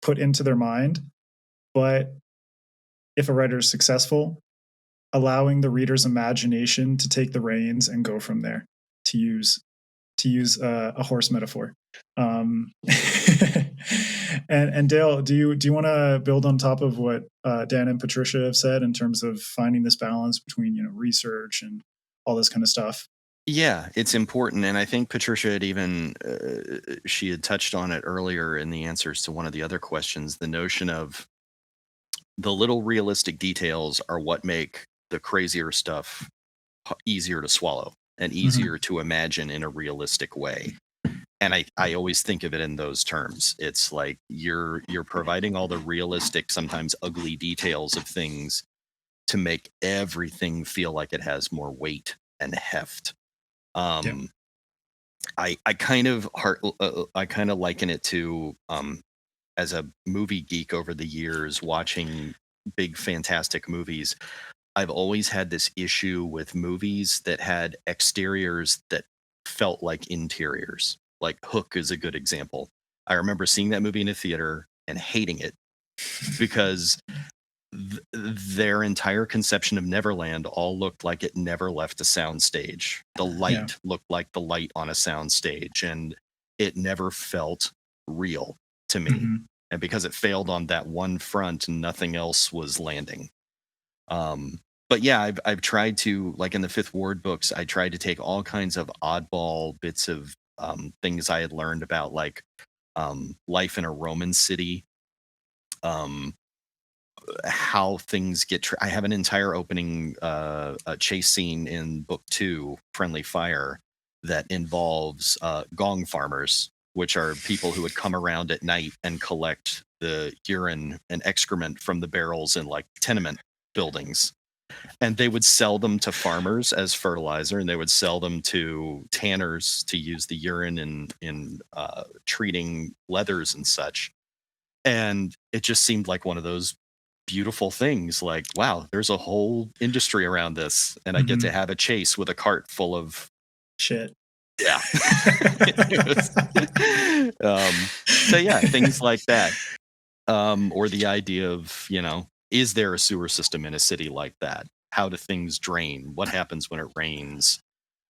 [SPEAKER 1] put into their mind. But if a writer is successful, allowing the reader's imagination to take the reins and go from there, to use a horse metaphor. And Dale, do you want to build on top of what Dan and Patricia have said in terms of finding this balance between research and all this kind of stuff?
[SPEAKER 4] Yeah, it's important, and I think Patricia had even she had touched on it earlier in the answers to one of the other questions. The notion of the little realistic details are what make the crazier stuff easier to swallow and easier to imagine in a realistic way. And I always think of it in those terms. It's like you're providing all the realistic, sometimes ugly details of things to make everything feel like it has more weight and heft. I kind of liken it to as a movie geek over the years, watching big fantastic movies. I've always had this issue with movies that had exteriors that felt like interiors. Like Hook is a good example. I remember seeing that movie in a theater and hating it because their entire conception of Neverland all looked like it never left a soundstage. The light looked like the light on a soundstage, and it never felt real to me. And because it failed on that one front, nothing else was landing. But yeah, I've tried to, like in the Fifth Ward books, I tried to take all kinds of oddball bits of things I had learned about, like life in a Roman city, how things get. I have an entire opening chase scene in book 2, Friendly Fire, that involves gong farmers, which are people who would come around at night and collect the urine and excrement from the barrels in like tenement buildings. And they would sell them to farmers as fertilizer, and they would sell them to tanners to use the urine in treating leathers and such. And it just seemed like one of those beautiful things like, wow, there's a whole industry around this, and I get to have a chase with a cart full of
[SPEAKER 1] shit.
[SPEAKER 4] Yeah. So yeah, things like that. Or the idea of, is there a sewer system in a city like that? How do things drain? What happens when it rains?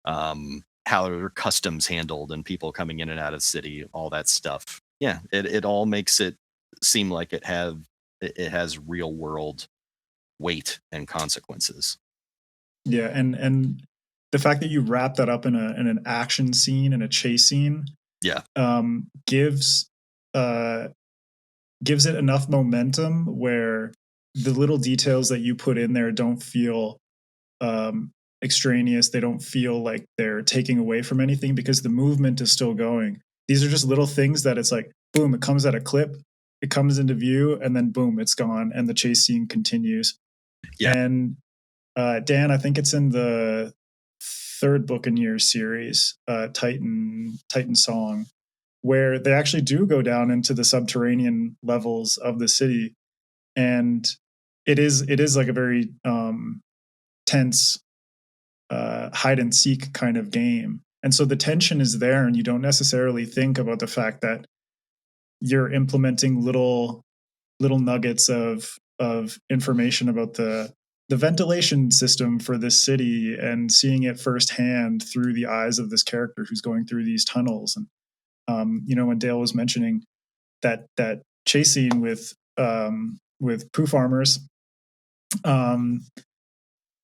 [SPEAKER 4] How are customs handled and people coming in and out of the city? All that stuff. Yeah, it all makes it seem like it has real world weight and consequences.
[SPEAKER 1] Yeah, and the fact that you wrap that up in an action scene and a chase scene,
[SPEAKER 4] yeah,
[SPEAKER 1] gives it enough momentum where the little details that you put in there don't feel extraneous. They don't feel like they're taking away from anything because the movement is still going. These are just little things that it's like, boom, it comes at a clip, it comes into view, and then boom, it's gone, and the chase scene continues.
[SPEAKER 4] Yeah.
[SPEAKER 1] And Dan, I think it's in the third book in your series, Titan Song, where they actually do go down into the subterranean levels of the city, and it is like a very tense hide and seek kind of game. And so the tension is there, and you don't necessarily think about the fact that you're implementing little nuggets of information about the ventilation system for this city and seeing it firsthand through the eyes of this character who's going through these tunnels. And when Dale was mentioning that chase scene with poo farmers,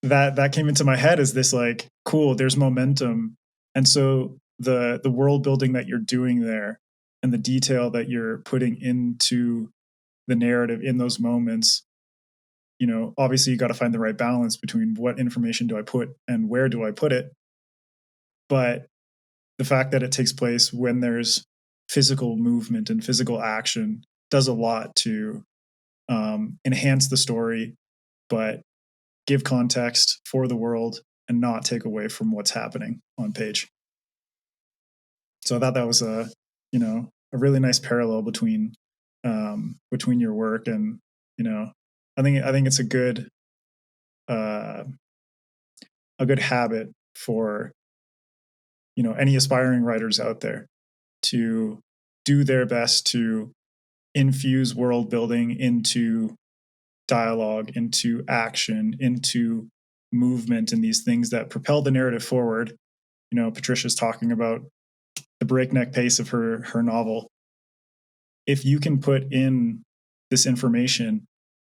[SPEAKER 1] that came into my head as this like, cool, there's momentum. And so the world building that you're doing there and the detail that you're putting into the narrative in those moments, obviously you got to find the right balance between what information do I put and where do I put it. But the fact that it takes place when there's physical movement and physical action does a lot to enhance the story, but give context for the world and not take away from what's happening on page. So I thought that was a really nice parallel between your work and, I think it's a good habit for, any aspiring writers out there to do their best to infuse world building into dialogue, into action, into movement, and these things that propel the narrative forward. Patricia's talking about the breakneck pace of her novel. If you can put in this information,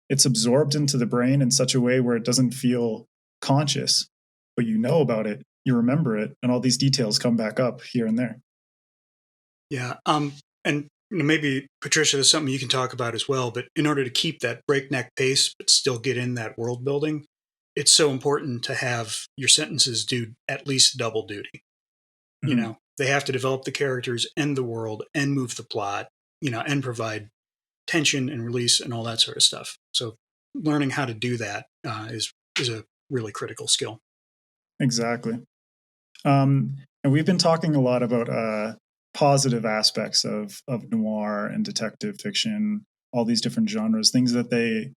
[SPEAKER 1] it's absorbed into the brain in such a way where it doesn't feel conscious, but you know about it, you remember it, and all these details come back up here and there.
[SPEAKER 2] Yeah. And maybe Patricia, there's something you can talk about as well, but in order to keep that breakneck pace, but still get in that world building, it's so important to have your sentences do at least double duty.
[SPEAKER 1] Mm-hmm.
[SPEAKER 2] They have to develop the characters and the world and move the plot, and provide tension and release and all that sort of stuff. So learning how to do that is a really critical skill.
[SPEAKER 1] Exactly. And we've been talking a lot about positive aspects of noir and detective fiction, all these different genres, things that they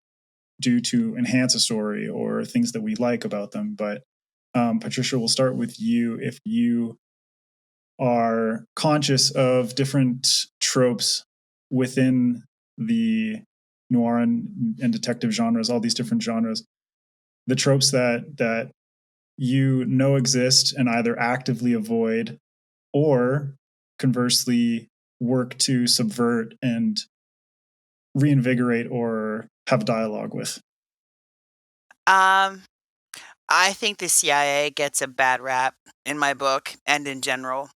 [SPEAKER 1] do to enhance a story or things that we like about them. But Patricia, we'll start with you. If you are conscious of different tropes within the noir and detective genres, all these different genres, the tropes that exist and either actively avoid or conversely work to subvert and reinvigorate or have dialogue with.
[SPEAKER 3] I think the CIA gets a bad rap in my book and in general.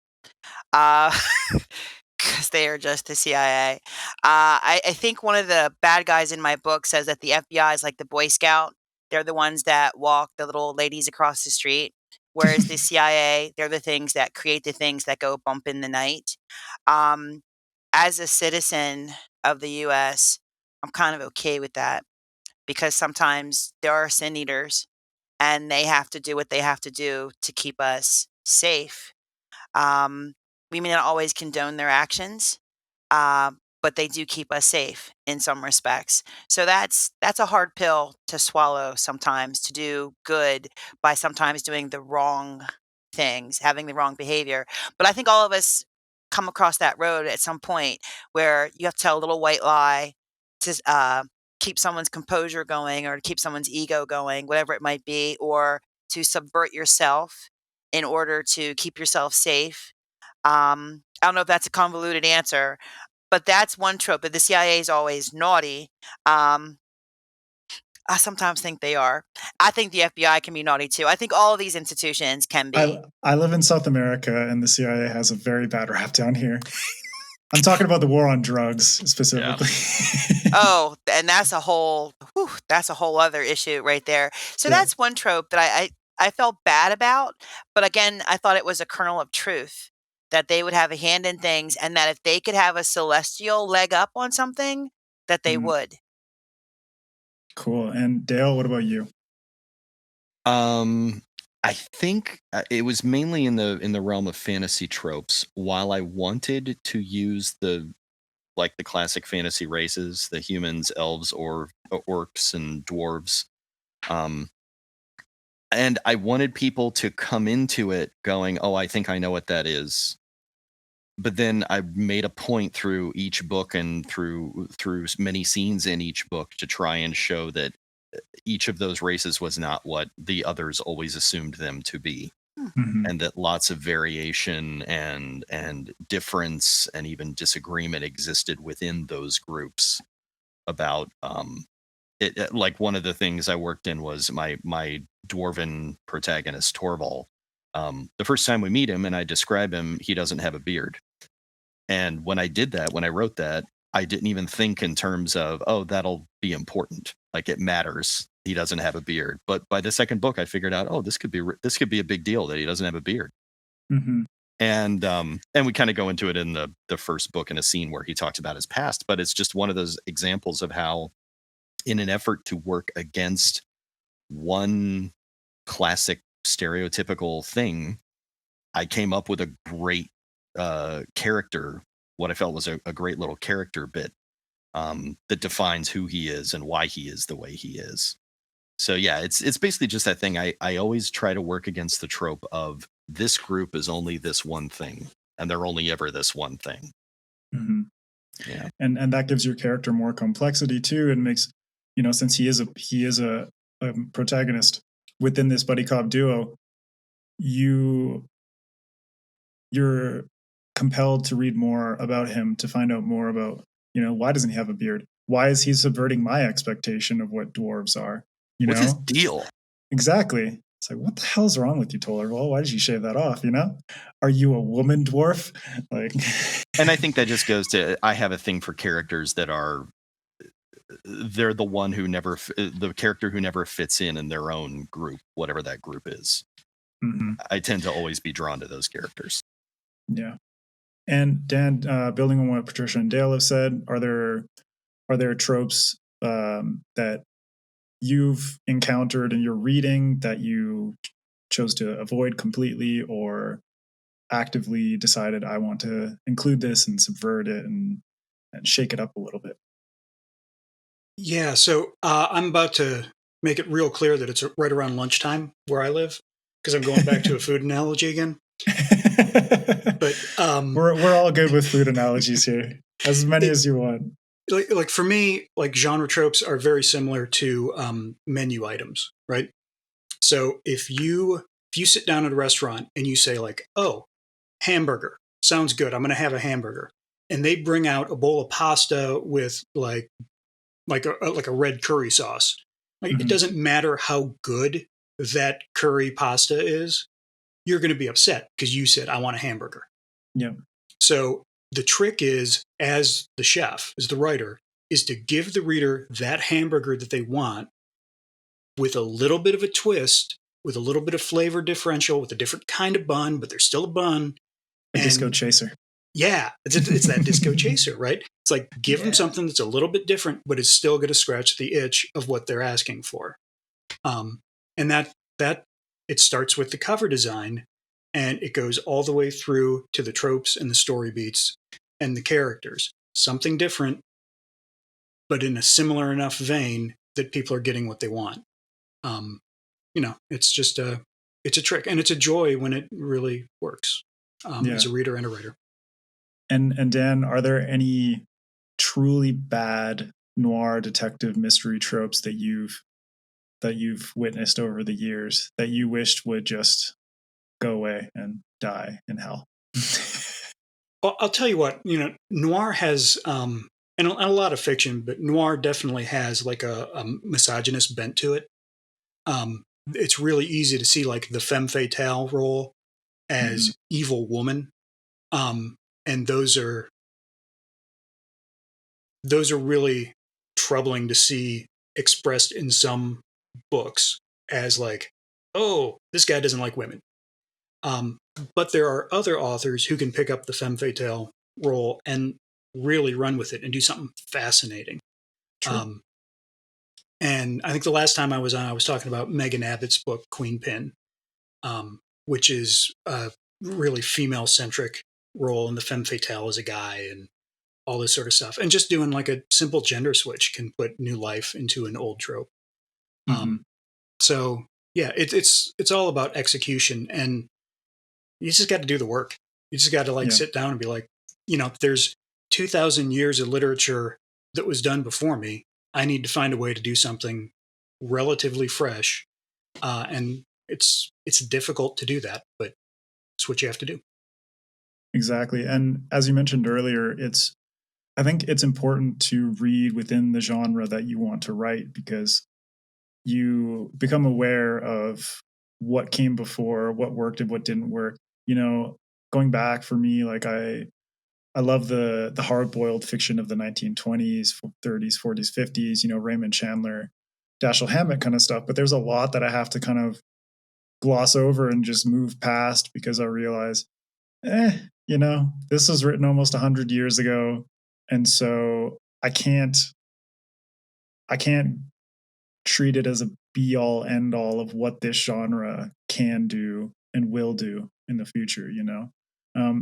[SPEAKER 3] Because they are just the CIA. I think one of the bad guys in my book says that the FBI is like the Boy Scout. They're the ones that walk the little ladies across the street, whereas the CIA, they're the things that create the things that go bump in the night. As a citizen of the US, I'm kind of okay with that because sometimes there are sin eaters and they have to do what they have to do to keep us safe. We may not always condone their actions, but they do keep us safe in some respects. So that's a hard pill to swallow sometimes, to do good by sometimes doing the wrong things, having the wrong behavior. But I think all of us come across that road at some point where you have to tell a little white lie to keep someone's composure going, or to keep someone's ego going, whatever it might be, or to subvert yourself in order to keep yourself safe. I don't know if that's a convoluted answer, but that's one trope. But the CIA is always naughty. I sometimes think they are. I think the FBI can be naughty too. I think all of these institutions can be.
[SPEAKER 1] I live in South America, and the CIA has a very bad rap down here. I'm talking about the war on drugs specifically.
[SPEAKER 3] Oh, and that's a whole other issue right there. So that's one trope that I felt bad about, but again, I thought it was a kernel of truth, that they would have a hand in things, and that if they could have a celestial leg up on something, that they would.
[SPEAKER 1] Cool. And Dale, what about you?
[SPEAKER 4] I think it was mainly in the realm of fantasy tropes. While I wanted to use the classic fantasy races, the humans, elves, or orcs and dwarves, and I wanted people to come into it going, "Oh, I think I know what that is." But then I made a point through each book and through many scenes in each book to try and show that each of those races was not what the others always assumed them to be.
[SPEAKER 1] Mm-hmm.
[SPEAKER 4] And that lots of variation and difference and even disagreement existed within those groups about it. Like, one of the things I worked in was my dwarven protagonist Torval. The first time we meet him and I describe him, he doesn't have a beard. And when I did that, when I wrote that, I didn't even think in terms of, oh, that'll be important. Like, it matters. He doesn't have a beard. But by the second book, I figured out, oh, this could be a big deal that he doesn't have a beard.
[SPEAKER 1] Mm-hmm.
[SPEAKER 4] And we kind of go into it in the first book in a scene where he talks about his past. But it's just one of those examples of how, in an effort to work against one classic stereotypical thing, I came up with a great character, what I felt was a great little character bit that defines who he is and why he is the way he is. So yeah, it's basically just that thing. I always try to work against the trope of this group is only this one thing, and they're only ever this one thing.
[SPEAKER 1] Mm-hmm.
[SPEAKER 4] Yeah,
[SPEAKER 1] and that gives your character more complexity too, and makes, since he is a protagonist within this buddy cop duo, you're compelled to read more about him, to find out more about, why doesn't he have a beard? Why is he subverting my expectation of what dwarves are?
[SPEAKER 4] What's his deal?
[SPEAKER 1] Exactly. It's like, what the hell's wrong with you, Toller? Well, why did you shave that off? Are you a woman dwarf? Like,
[SPEAKER 4] and I think that just goes to, I have a thing for characters that they're the one who the character who never fits in their own group, whatever that group is.
[SPEAKER 1] Mm-hmm.
[SPEAKER 4] I tend to always be drawn to those characters.
[SPEAKER 1] Yeah. And Dan, building on what Patricia and Dale have said, are there tropes that you've encountered in your reading that you chose to avoid completely, or actively decided, I want to include this and subvert it and shake it up a little bit?
[SPEAKER 2] Yeah, so I'm about to make it real clear that it's right around lunchtime where I live, because I'm going back to a food analogy again. But
[SPEAKER 1] we're all good with food analogies here, as many as you want.
[SPEAKER 2] Like for me, like, genre tropes are very similar to menu items, right? So if you sit down at a restaurant and you say, like, oh, hamburger sounds good, I'm going to have a hamburger, and they bring out a bowl of pasta with like a red curry sauce, like,
[SPEAKER 1] Mm-hmm.
[SPEAKER 2] It doesn't matter how good that curry pasta is, you're going to be upset because you said, I want a hamburger.
[SPEAKER 1] Yeah.
[SPEAKER 2] So the trick is, as the chef, as the writer, is to give the reader that hamburger that they want, with a little bit of a twist, with a little bit of flavor differential, with a different kind of bun, but there's still a bun.
[SPEAKER 1] A disco chaser.
[SPEAKER 2] Yeah, it's that disco chaser, right? It's like, give them something that's a little bit different, but it's still going to scratch the itch of what they're asking for. And that it starts with the cover design, and it goes all the way through to the tropes and the story beats and the characters. something different, but in a similar enough vein that people are getting what they want. It's just it's a trick, and it's a joy when it really works, as a reader and a writer.
[SPEAKER 1] And Dan, are there any truly bad noir detective mystery tropes that you've witnessed over the years that you wished would just go away and die in hell?
[SPEAKER 2] Well, I'll tell you what, noir has, and a lot of fiction, but noir definitely has like a misogynist bent to it. It's really easy to see like the femme fatale role as evil woman. And those are really troubling to see expressed in some books as like, oh, this guy doesn't like women. But there are other authors who can pick up the femme fatale role and really run with it and do something fascinating. And I think the last time I was on, I was talking about Megan Abbott's book, Queen Pin, which is a really female-centric role, and the femme fatale is a guy and all this sort of stuff. And just doing like a simple gender switch can put new life into an old trope. So yeah, it's all about execution, and you just got to do the work. You just got to sit down and be like, there's 2,000 years of literature that was done before me. I need to find a way to do something relatively fresh. And it's difficult to do that, but it's what you have to do.
[SPEAKER 1] Exactly. And as you mentioned earlier, I think it's important to read within the genre that you want to write, because you become aware of what came before, what worked and what didn't work. Going back for me, like I love the hard-boiled fiction of the 1920s, 30s, 40s, 50s, Raymond Chandler, Dashiell Hammett kind of stuff. But there's a lot that I have to kind of gloss over and just move past, because I realize, this was written almost 100 years ago. And so I can't treat it as a be-all, end-all of what this genre can do and will do in the future,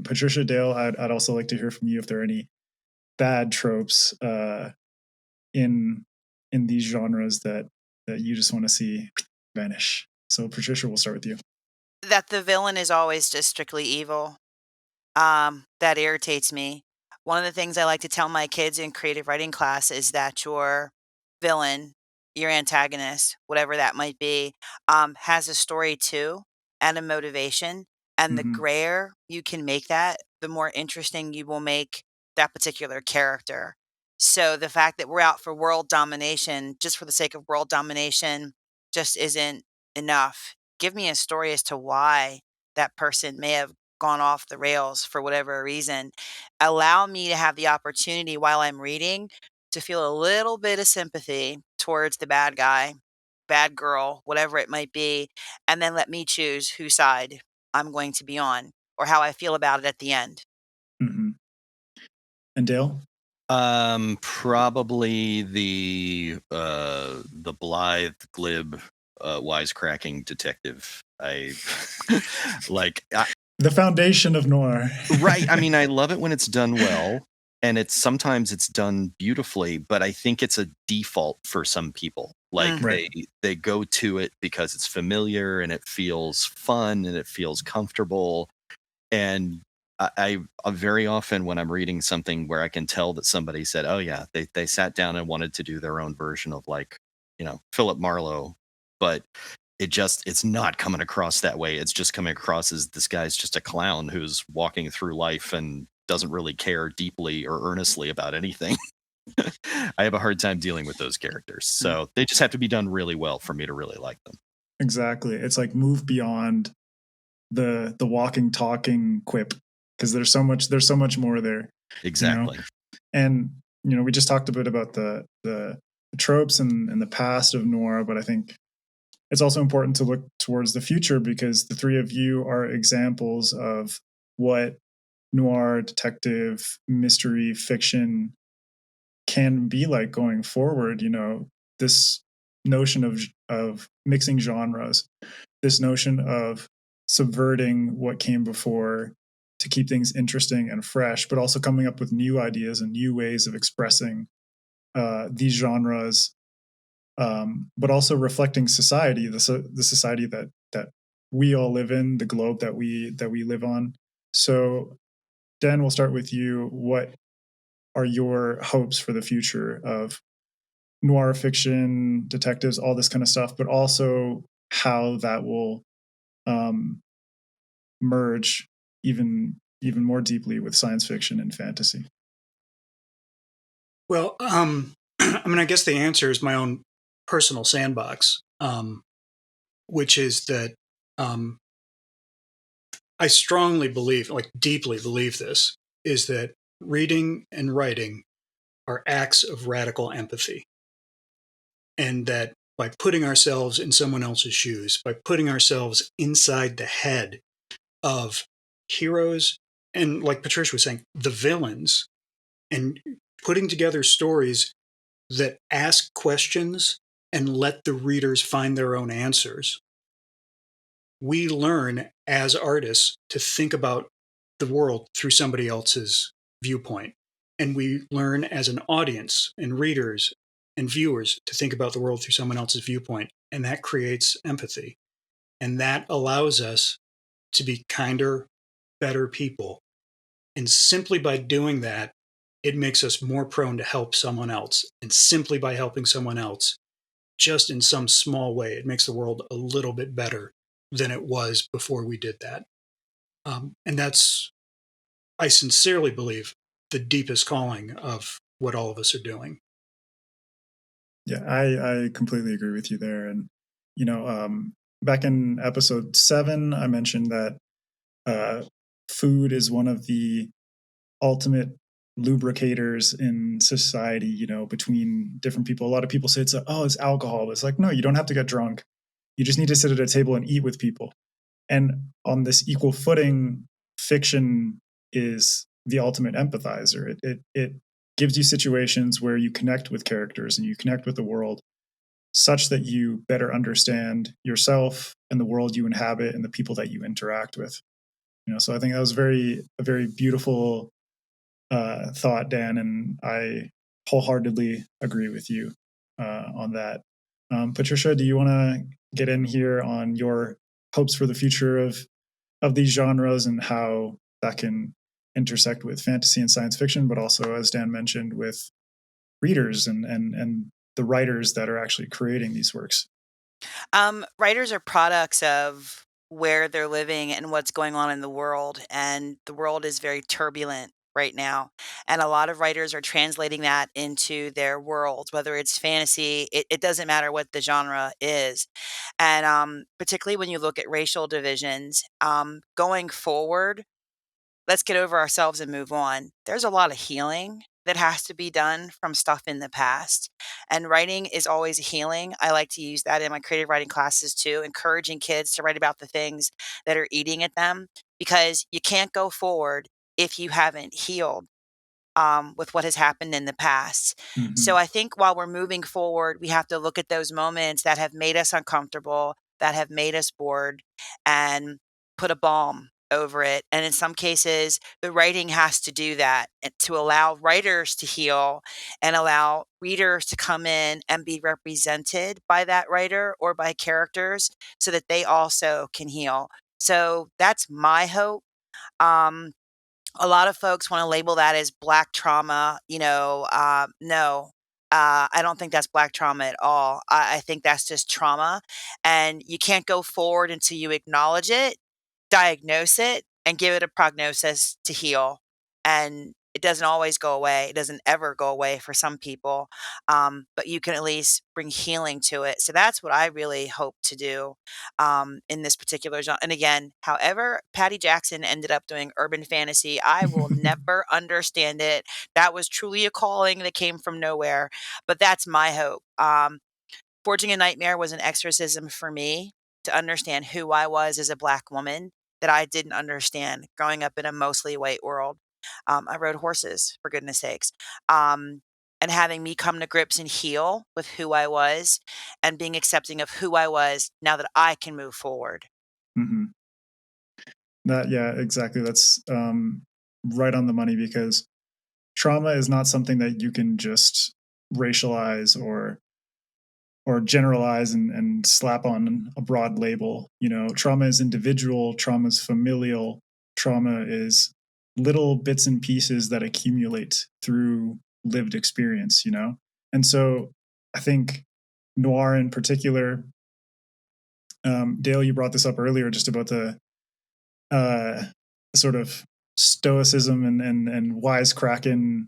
[SPEAKER 1] Patricia, Dale, I'd also like to hear from you if there are any bad tropes in these genres that you just want to see vanish. So Patricia, we'll start with you.
[SPEAKER 3] That the villain is always just strictly evil. That irritates me. One of the things I like to tell my kids in creative writing class is that your villain, your antagonist, whatever that might be, has a story too and a motivation. And the grayer you can make that, the more interesting you will make that particular character. So the fact that we're out for world domination just for the sake of world domination just isn't enough. Give me a story as to why that person may have gone off the rails for whatever reason. Allow me to have the opportunity while I'm reading to feel a little bit of sympathy towards the bad guy, bad girl, whatever it might be, and then let me choose whose side I'm going to be on or how I feel about it at the end.
[SPEAKER 1] And Dale?
[SPEAKER 4] Probably the blithe, glib, wisecracking detective.
[SPEAKER 1] The foundation of noir.
[SPEAKER 4] Right. I mean, I love it when it's done well, and sometimes it's done beautifully, but I think it's a default for some people. Like they go to it because it's familiar and it feels fun and it feels comfortable. And I very often, when I'm reading something where I can tell that somebody said, oh yeah, they sat down and wanted to do their own version of Philip Marlowe, but it's not coming across that way. It's just coming across as this guy's just a clown who's walking through life and doesn't really care deeply or earnestly about anything. I have a hard time dealing with those characters. So they just have to be done really well for me to really like them.
[SPEAKER 1] Exactly. It's like move beyond the walking, talking quip, because there's so much more there.
[SPEAKER 4] Exactly.
[SPEAKER 1] And we just talked a bit about the tropes and the past of noir, but I think it's also important to look towards the future, because the three of you are examples of what noir, detective, mystery, fiction can be like going forward. This notion of mixing genres, this notion of subverting what came before to keep things interesting and fresh, but also coming up with new ideas and new ways of expressing these genres, but also reflecting society, the society that we all live in, the globe that we live on. So, Dan, we'll start with you. What are your hopes for the future of noir fiction, detectives, all this kind of stuff, but also how that will merge even more deeply with science fiction and fantasy?
[SPEAKER 2] Well, I mean, I guess the answer is my own personal sandbox, which is that I strongly believe, like deeply believe this, is that reading and writing are acts of radical empathy. And that by putting ourselves in someone else's shoes, by putting ourselves inside the head of heroes, and like Patricia was saying, the villains, and putting together stories that ask questions and let the readers find their own answers, we learn as artists to think about the world through somebody else's viewpoint. And we learn as an audience and readers and viewers to think about the world through someone else's viewpoint. And that creates empathy. And that allows us to be kinder, better people. And simply by doing that, it makes us more prone to help someone else. And simply by helping someone else, just in some small way, it makes the world a little bit better than it was before we did that. And that's, I sincerely believe, the deepest calling of what all of us are doing.
[SPEAKER 1] Yeah, I completely agree with you there. And, back in episode 7, I mentioned that food is one of the ultimate lubricators in society, between different people. A lot of people say it's alcohol. It's like, no, you don't have to get drunk. You just need to sit at a table and eat with people. And on this equal footing, fiction is the ultimate empathizer. It gives you situations where you connect with characters and you connect with the world such that you better understand yourself and the world you inhabit and the people that you interact with. So I think that was a very beautiful thought, Dan, and I wholeheartedly agree with you on that. Patricia, do you want to get in here on your hopes for the future of these genres and how that can intersect with fantasy and science fiction, but also, as Dan mentioned, with readers and the writers that are actually creating these works?
[SPEAKER 3] Writers are products of where they're living and what's going on in the world, and the world is very turbulent right now. And a lot of writers are translating that into their worlds, whether it's fantasy, it doesn't matter what the genre is. And particularly when you look at racial divisions, going forward, let's get over ourselves and move on. There's a lot of healing that has to be done from stuff in the past. And writing is always healing. I like to use that in my creative writing classes too, encouraging kids to write about the things that are eating at them because you can't go forward if you haven't healed with what has happened in the past.
[SPEAKER 1] Mm-hmm.
[SPEAKER 3] So I think while we're moving forward, we have to look at those moments that have made us uncomfortable, that have made us bored, and put a balm over it. And in some cases, the writing has to do that to allow writers to heal and allow readers to come in and be represented by that writer or by characters so that they also can heal. So that's my hope. Um, a lot of folks wanna label that as Black trauma, no, I don't think that's Black trauma at all. I think that's just trauma, and you can't go forward until you acknowledge it, diagnose it, and give it a prognosis to heal, and it doesn't always go away. It doesn't ever go away for some people, but you can at least bring healing to it. So that's what I really hope to do, in this particular genre. And again, however Patty Jackson ended up doing urban fantasy, I will never understand it. That was truly a calling that came from nowhere, but that's my hope. Forging a Nightmare was an exorcism for me to understand who I was as a Black woman that I didn't understand growing up in a mostly white world. I rode horses, for goodness sakes. And having me come to grips and heal with who I was and being accepting of who I was now that I can move forward.
[SPEAKER 1] Mm-hmm. Yeah, exactly. That's right on the money, because trauma is not something that you can just racialize or generalize and slap on a broad label. You know, trauma is individual, trauma is familial, trauma is little bits and pieces that accumulate through lived experience, you know? And so I think noir in particular, Dale, you brought this up earlier just about the uh, sort of stoicism and wisecracking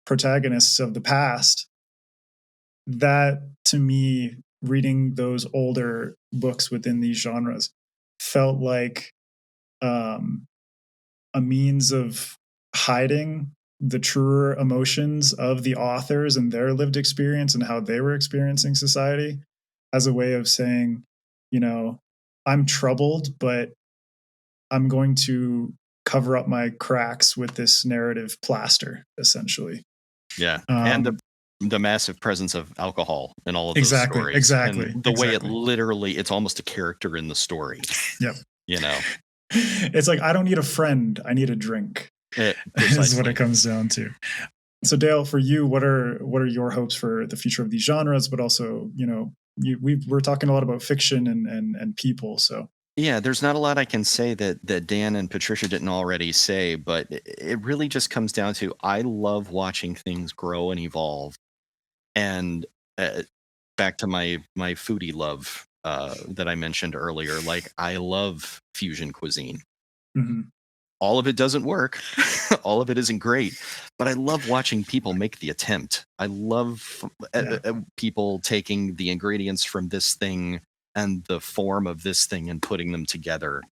[SPEAKER 1] protagonists of the past. That, to me, reading those older books within these genres felt like a means of hiding the truer emotions of the authors and their lived experience and how they were experiencing society, as a way of saying, you know, I'm troubled, but I'm going to cover up my cracks with this narrative plaster, essentially.
[SPEAKER 4] Yeah. And the massive presence of alcohol in all of those stories.
[SPEAKER 1] Exactly.
[SPEAKER 4] And the way it literally, it's almost a character in the story.
[SPEAKER 1] Yep.
[SPEAKER 4] You know,
[SPEAKER 1] it's like, I don't need a friend, I need a drink. Is what it comes down to. So Dale, for you, what are your hopes for the future of these genres? But also, you know, we're talking a lot about fiction and people. So
[SPEAKER 4] yeah, there's not a lot I can say that Dan and Patricia didn't already say, but it really just comes down to, I love watching things grow and evolve. And back to my foodie love that I mentioned earlier, like, I love fusion cuisine.
[SPEAKER 1] Mm-hmm.
[SPEAKER 4] All of it doesn't work. All of it isn't great. But I love watching people make the attempt. I love people taking the ingredients from this thing and the form of this thing and putting them together,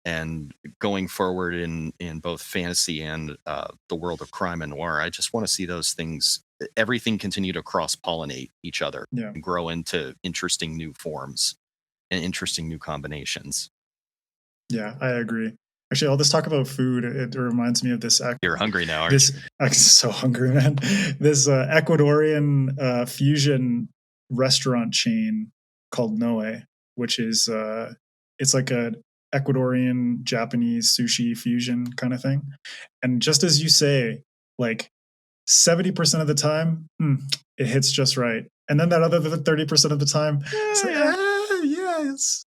[SPEAKER 4] and going forward in both fantasy and the world of crime and noir. I just want to see those things, everything continue to cross-pollinate each other and grow into interesting new forms and interesting new combinations.
[SPEAKER 1] Yeah, I agree. Actually, all this talk about food, it reminds me of this.
[SPEAKER 4] You're hungry now, aren't you?
[SPEAKER 1] I'm so hungry, man. This Ecuadorian fusion restaurant chain called Noe, which is it's like a Ecuadorian Japanese sushi fusion kind of thing. And just as you say, like 70% of the time, it hits just right. And then that other 30% of the time, it's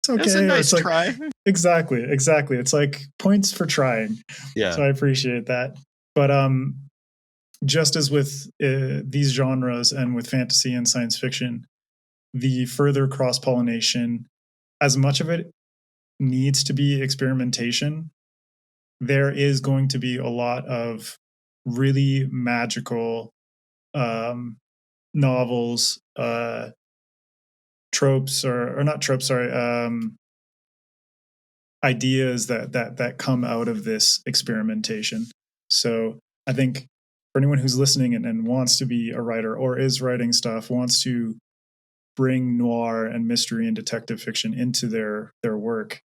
[SPEAKER 1] okay.
[SPEAKER 4] It's a nice try.
[SPEAKER 1] Exactly. It's like points for trying.
[SPEAKER 4] Yeah.
[SPEAKER 1] So I appreciate that. But just as with these genres and with fantasy and science fiction, the further cross-pollination, as much of it needs to be experimentation, there is going to be a lot of really magical novels, tropes, or not tropes, sorry, ideas that come out of this experimentation. So I think for anyone who's listening and wants to be a writer or is writing stuff, wants to bring noir and mystery and detective fiction into their work,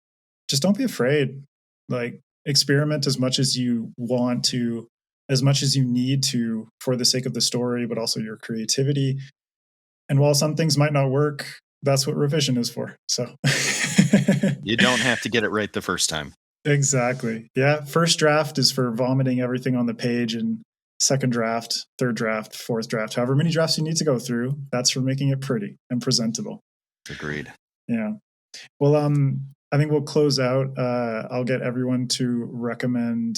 [SPEAKER 1] just don't be afraid. Like, experiment as much as you want to, as much as you need to, for the sake of the story, but also your creativity. And while some things might not work, that's what revision is for. So
[SPEAKER 4] you don't have to get it right the first time.
[SPEAKER 1] Exactly. Yeah. First draft is for vomiting everything on the page, and second draft, third draft, fourth draft, however many drafts you need to go through, that's for making it pretty and presentable.
[SPEAKER 4] Agreed.
[SPEAKER 1] Yeah. Well, I think we'll close out. I'll get everyone to recommend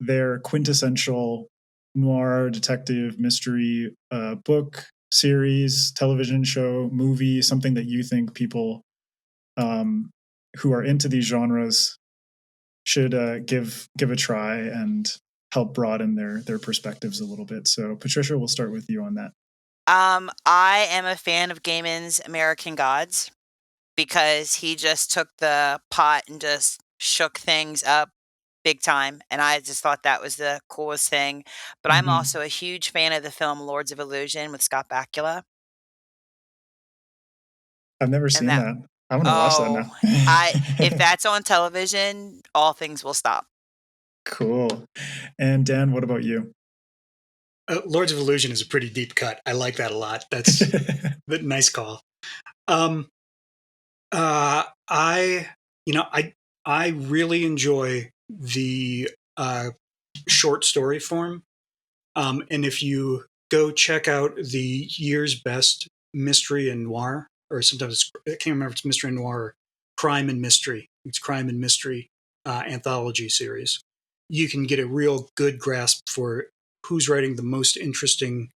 [SPEAKER 1] their quintessential noir detective mystery book, series, television show, movie, something that you think people who are into these genres should give a try and help broaden their perspectives a little bit. So Patricia, we'll start with you on that.
[SPEAKER 3] I am a fan of Gaiman's American Gods, because he just took the pot and just shook things up big time, and I just thought that was the coolest thing. But I'm also a huge fan of the film Lords of Illusion with Scott Bakula.
[SPEAKER 1] I've never seen that. I'm gonna watch that now.
[SPEAKER 3] If that's on television, all things will stop.
[SPEAKER 1] Cool. And Dan, what about you?
[SPEAKER 2] Lords of Illusion is a pretty deep cut. I like that a lot. That's a nice call. I I really enjoy the short story form. And if you go check out the year's best mystery and noir, or sometimes I can't remember if it's mystery and noir or crime and mystery. It's crime and mystery anthology series. You can get a real good grasp for who's writing the most interesting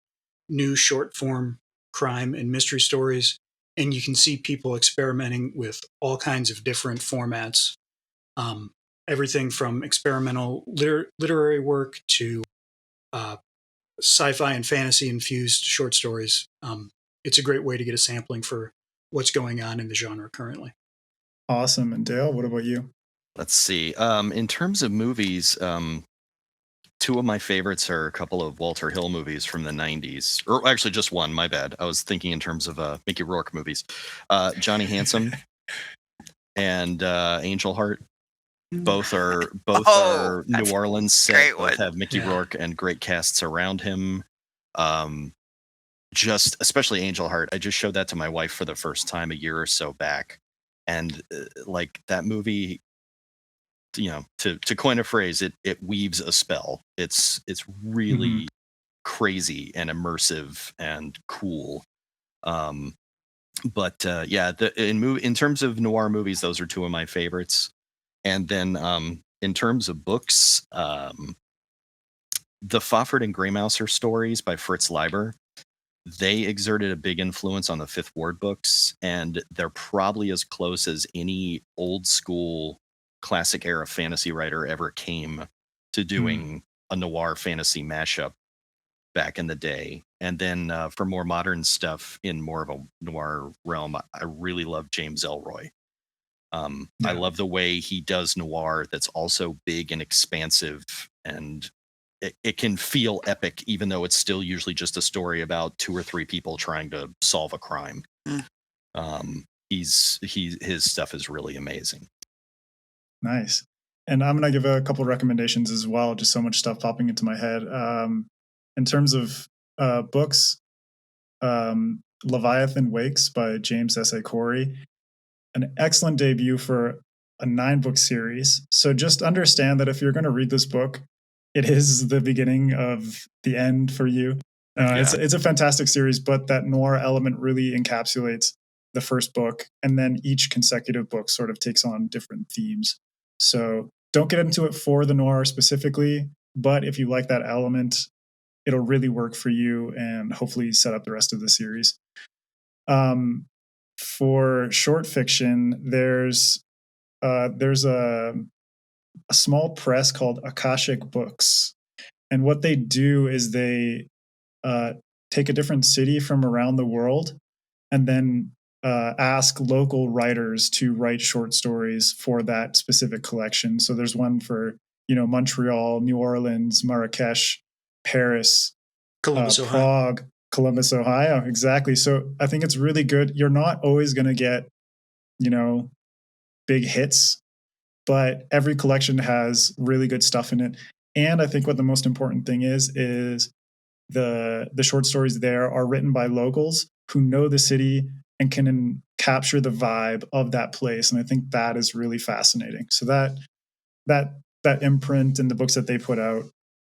[SPEAKER 2] new short form crime and mystery stories. And you can see people experimenting with all kinds of different formats. Everything from experimental literary work to sci-fi and fantasy infused short stories. It's a great way to get a sampling for what's going on in the genre currently.
[SPEAKER 1] Awesome. And Dale, what about you?
[SPEAKER 4] Let's see. In terms of movies, two of my favorites are a couple of Walter Hill movies from the 90s. Or actually just one, my bad. I was thinking in terms of Mickey Rourke movies. Johnny Handsome and Angel Heart. Both are New Orleans set. Both have Mickey Rourke and great casts around him. Just especially Angel Heart. I just showed that to my wife for the first time a year or so back, and like that movie, to coin a phrase, it weaves a spell. It's really crazy and immersive and cool. But in terms of noir movies, those are two of my favorites. And then in terms of books, the Fafhrd and Greymouser stories by Fritz Leiber, they exerted a big influence on the Fifth Ward books, and they're probably as close as any old school classic era fantasy writer ever came to doing a noir fantasy mashup back in the day. And then for more modern stuff in more of a noir realm, I really love James Elroy. I love the way he does noir that's also big and expansive, and it can feel epic, even though it's still usually just a story about two or three people trying to solve a crime. His stuff is really amazing.
[SPEAKER 1] Nice. And I'm going to give a couple recommendations as well. Just so much stuff popping into my head. In terms of books, Leviathan Wakes by James S.A. Corey. An excellent debut for a 9-book series. So just understand that if you're going to read this book, it is the beginning of the end for you. It's a fantastic series, but that noir element really encapsulates the first book, and then each consecutive book sort of takes on different themes. So don't get into it for the noir specifically, but if you like that element, it'll really work for you and hopefully set up the rest of the series. For short fiction, there's a small press called Akashic Books, and what they do is they take a different city from around the world and then ask local writers to write short stories for that specific collection. So there's one for Montreal, New Orleans, Marrakesh, Paris,
[SPEAKER 2] Columbus,
[SPEAKER 1] Prague, Columbus, Ohio. Exactly. So I think it's really good. You're not always going to get, big hits, but every collection has really good stuff in it. And I think what the most important thing is the short stories there are written by locals who know the city and can capture the vibe of that place. And I think that is really fascinating. So that imprint and the books that they put out,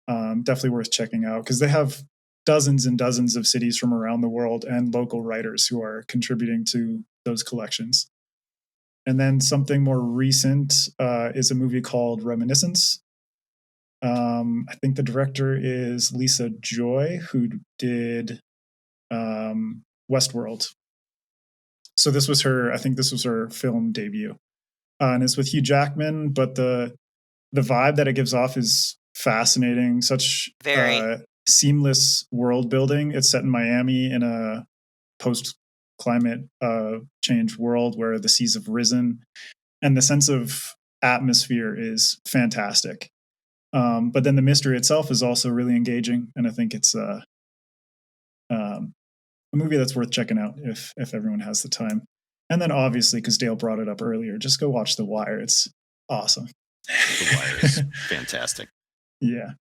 [SPEAKER 1] definitely worth checking out, because they have dozens and dozens of cities from around the world and local writers who are contributing to those collections. And then something more recent is a movie called Reminiscence. I think the director is Lisa Joy, who did Westworld. So this was her film debut. And it's with Hugh Jackman, but the vibe that it gives off is fascinating. Such seamless world building. It's set in Miami in a post-climate change world where the seas have risen, and the sense of atmosphere is fantastic. But then the mystery itself is also really engaging, and I think it's a movie that's worth checking out if everyone has the time. And then obviously, because Dale brought it up earlier, just go watch The Wire. It's awesome.
[SPEAKER 4] The Wire is fantastic.
[SPEAKER 1] Yeah.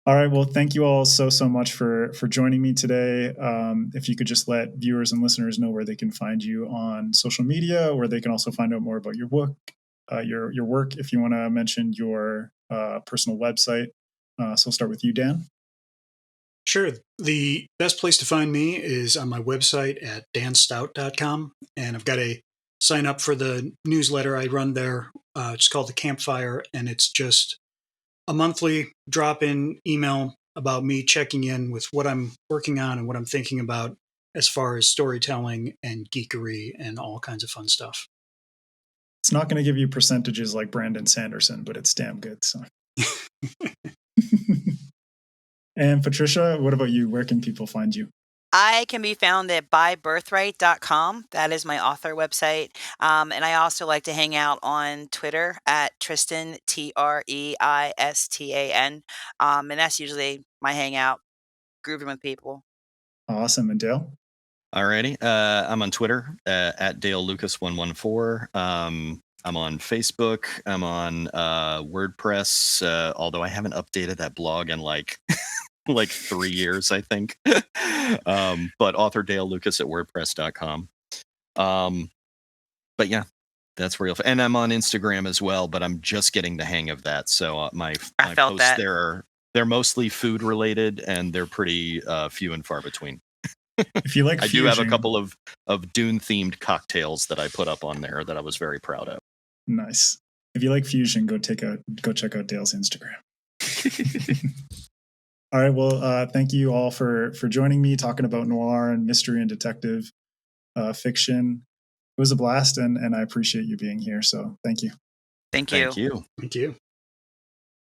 [SPEAKER 1] All right. Well, thank you all so much for joining me today. If you could just let viewers and listeners know where they can find you on social media, where they can also find out more about your book your work, if you want to mention your personal website. So we'll start with you, Dan.
[SPEAKER 2] Sure. The best place to find me is on my website at danstout.com. And I've got a sign up for the newsletter I run there. It's called The Campfire. And it's just a monthly drop-in email about me checking in with what I'm working on and what I'm thinking about as far as storytelling and geekery and all kinds of fun stuff.
[SPEAKER 1] It's not going to give you percentages like Brandon Sanderson, but it's damn good. So. And Patricia, what about you? Where can people find you?
[SPEAKER 3] I can be found at bybirthright.com. That is my author website. And I also like to hang out on Twitter at Tristan, Treistan. And that's usually my hangout, grooving with people.
[SPEAKER 1] Awesome. And Dale?
[SPEAKER 4] Alrighty. I'm on Twitter at Dale Lucas 114. I'm on Facebook. I'm on WordPress, although I haven't updated that blog in like 3 years, I think. But author Dale Lucas at WordPress.com. But yeah, that's where and I'm on Instagram as well, but I'm just getting the hang of that. So my posts there they're mostly food related, and they're pretty few and far between.
[SPEAKER 1] If you like
[SPEAKER 4] I
[SPEAKER 1] fusion,
[SPEAKER 4] do have a couple of Dune themed cocktails that I put up on there that I was very proud of.
[SPEAKER 1] Nice. If you like fusion, go check out Dale's Instagram. All right. Well, thank you all for joining me, talking about noir and mystery and detective fiction. It was a blast, and I appreciate you being here. So thank you.
[SPEAKER 3] Thank you.
[SPEAKER 4] Thank you.
[SPEAKER 2] Thank you.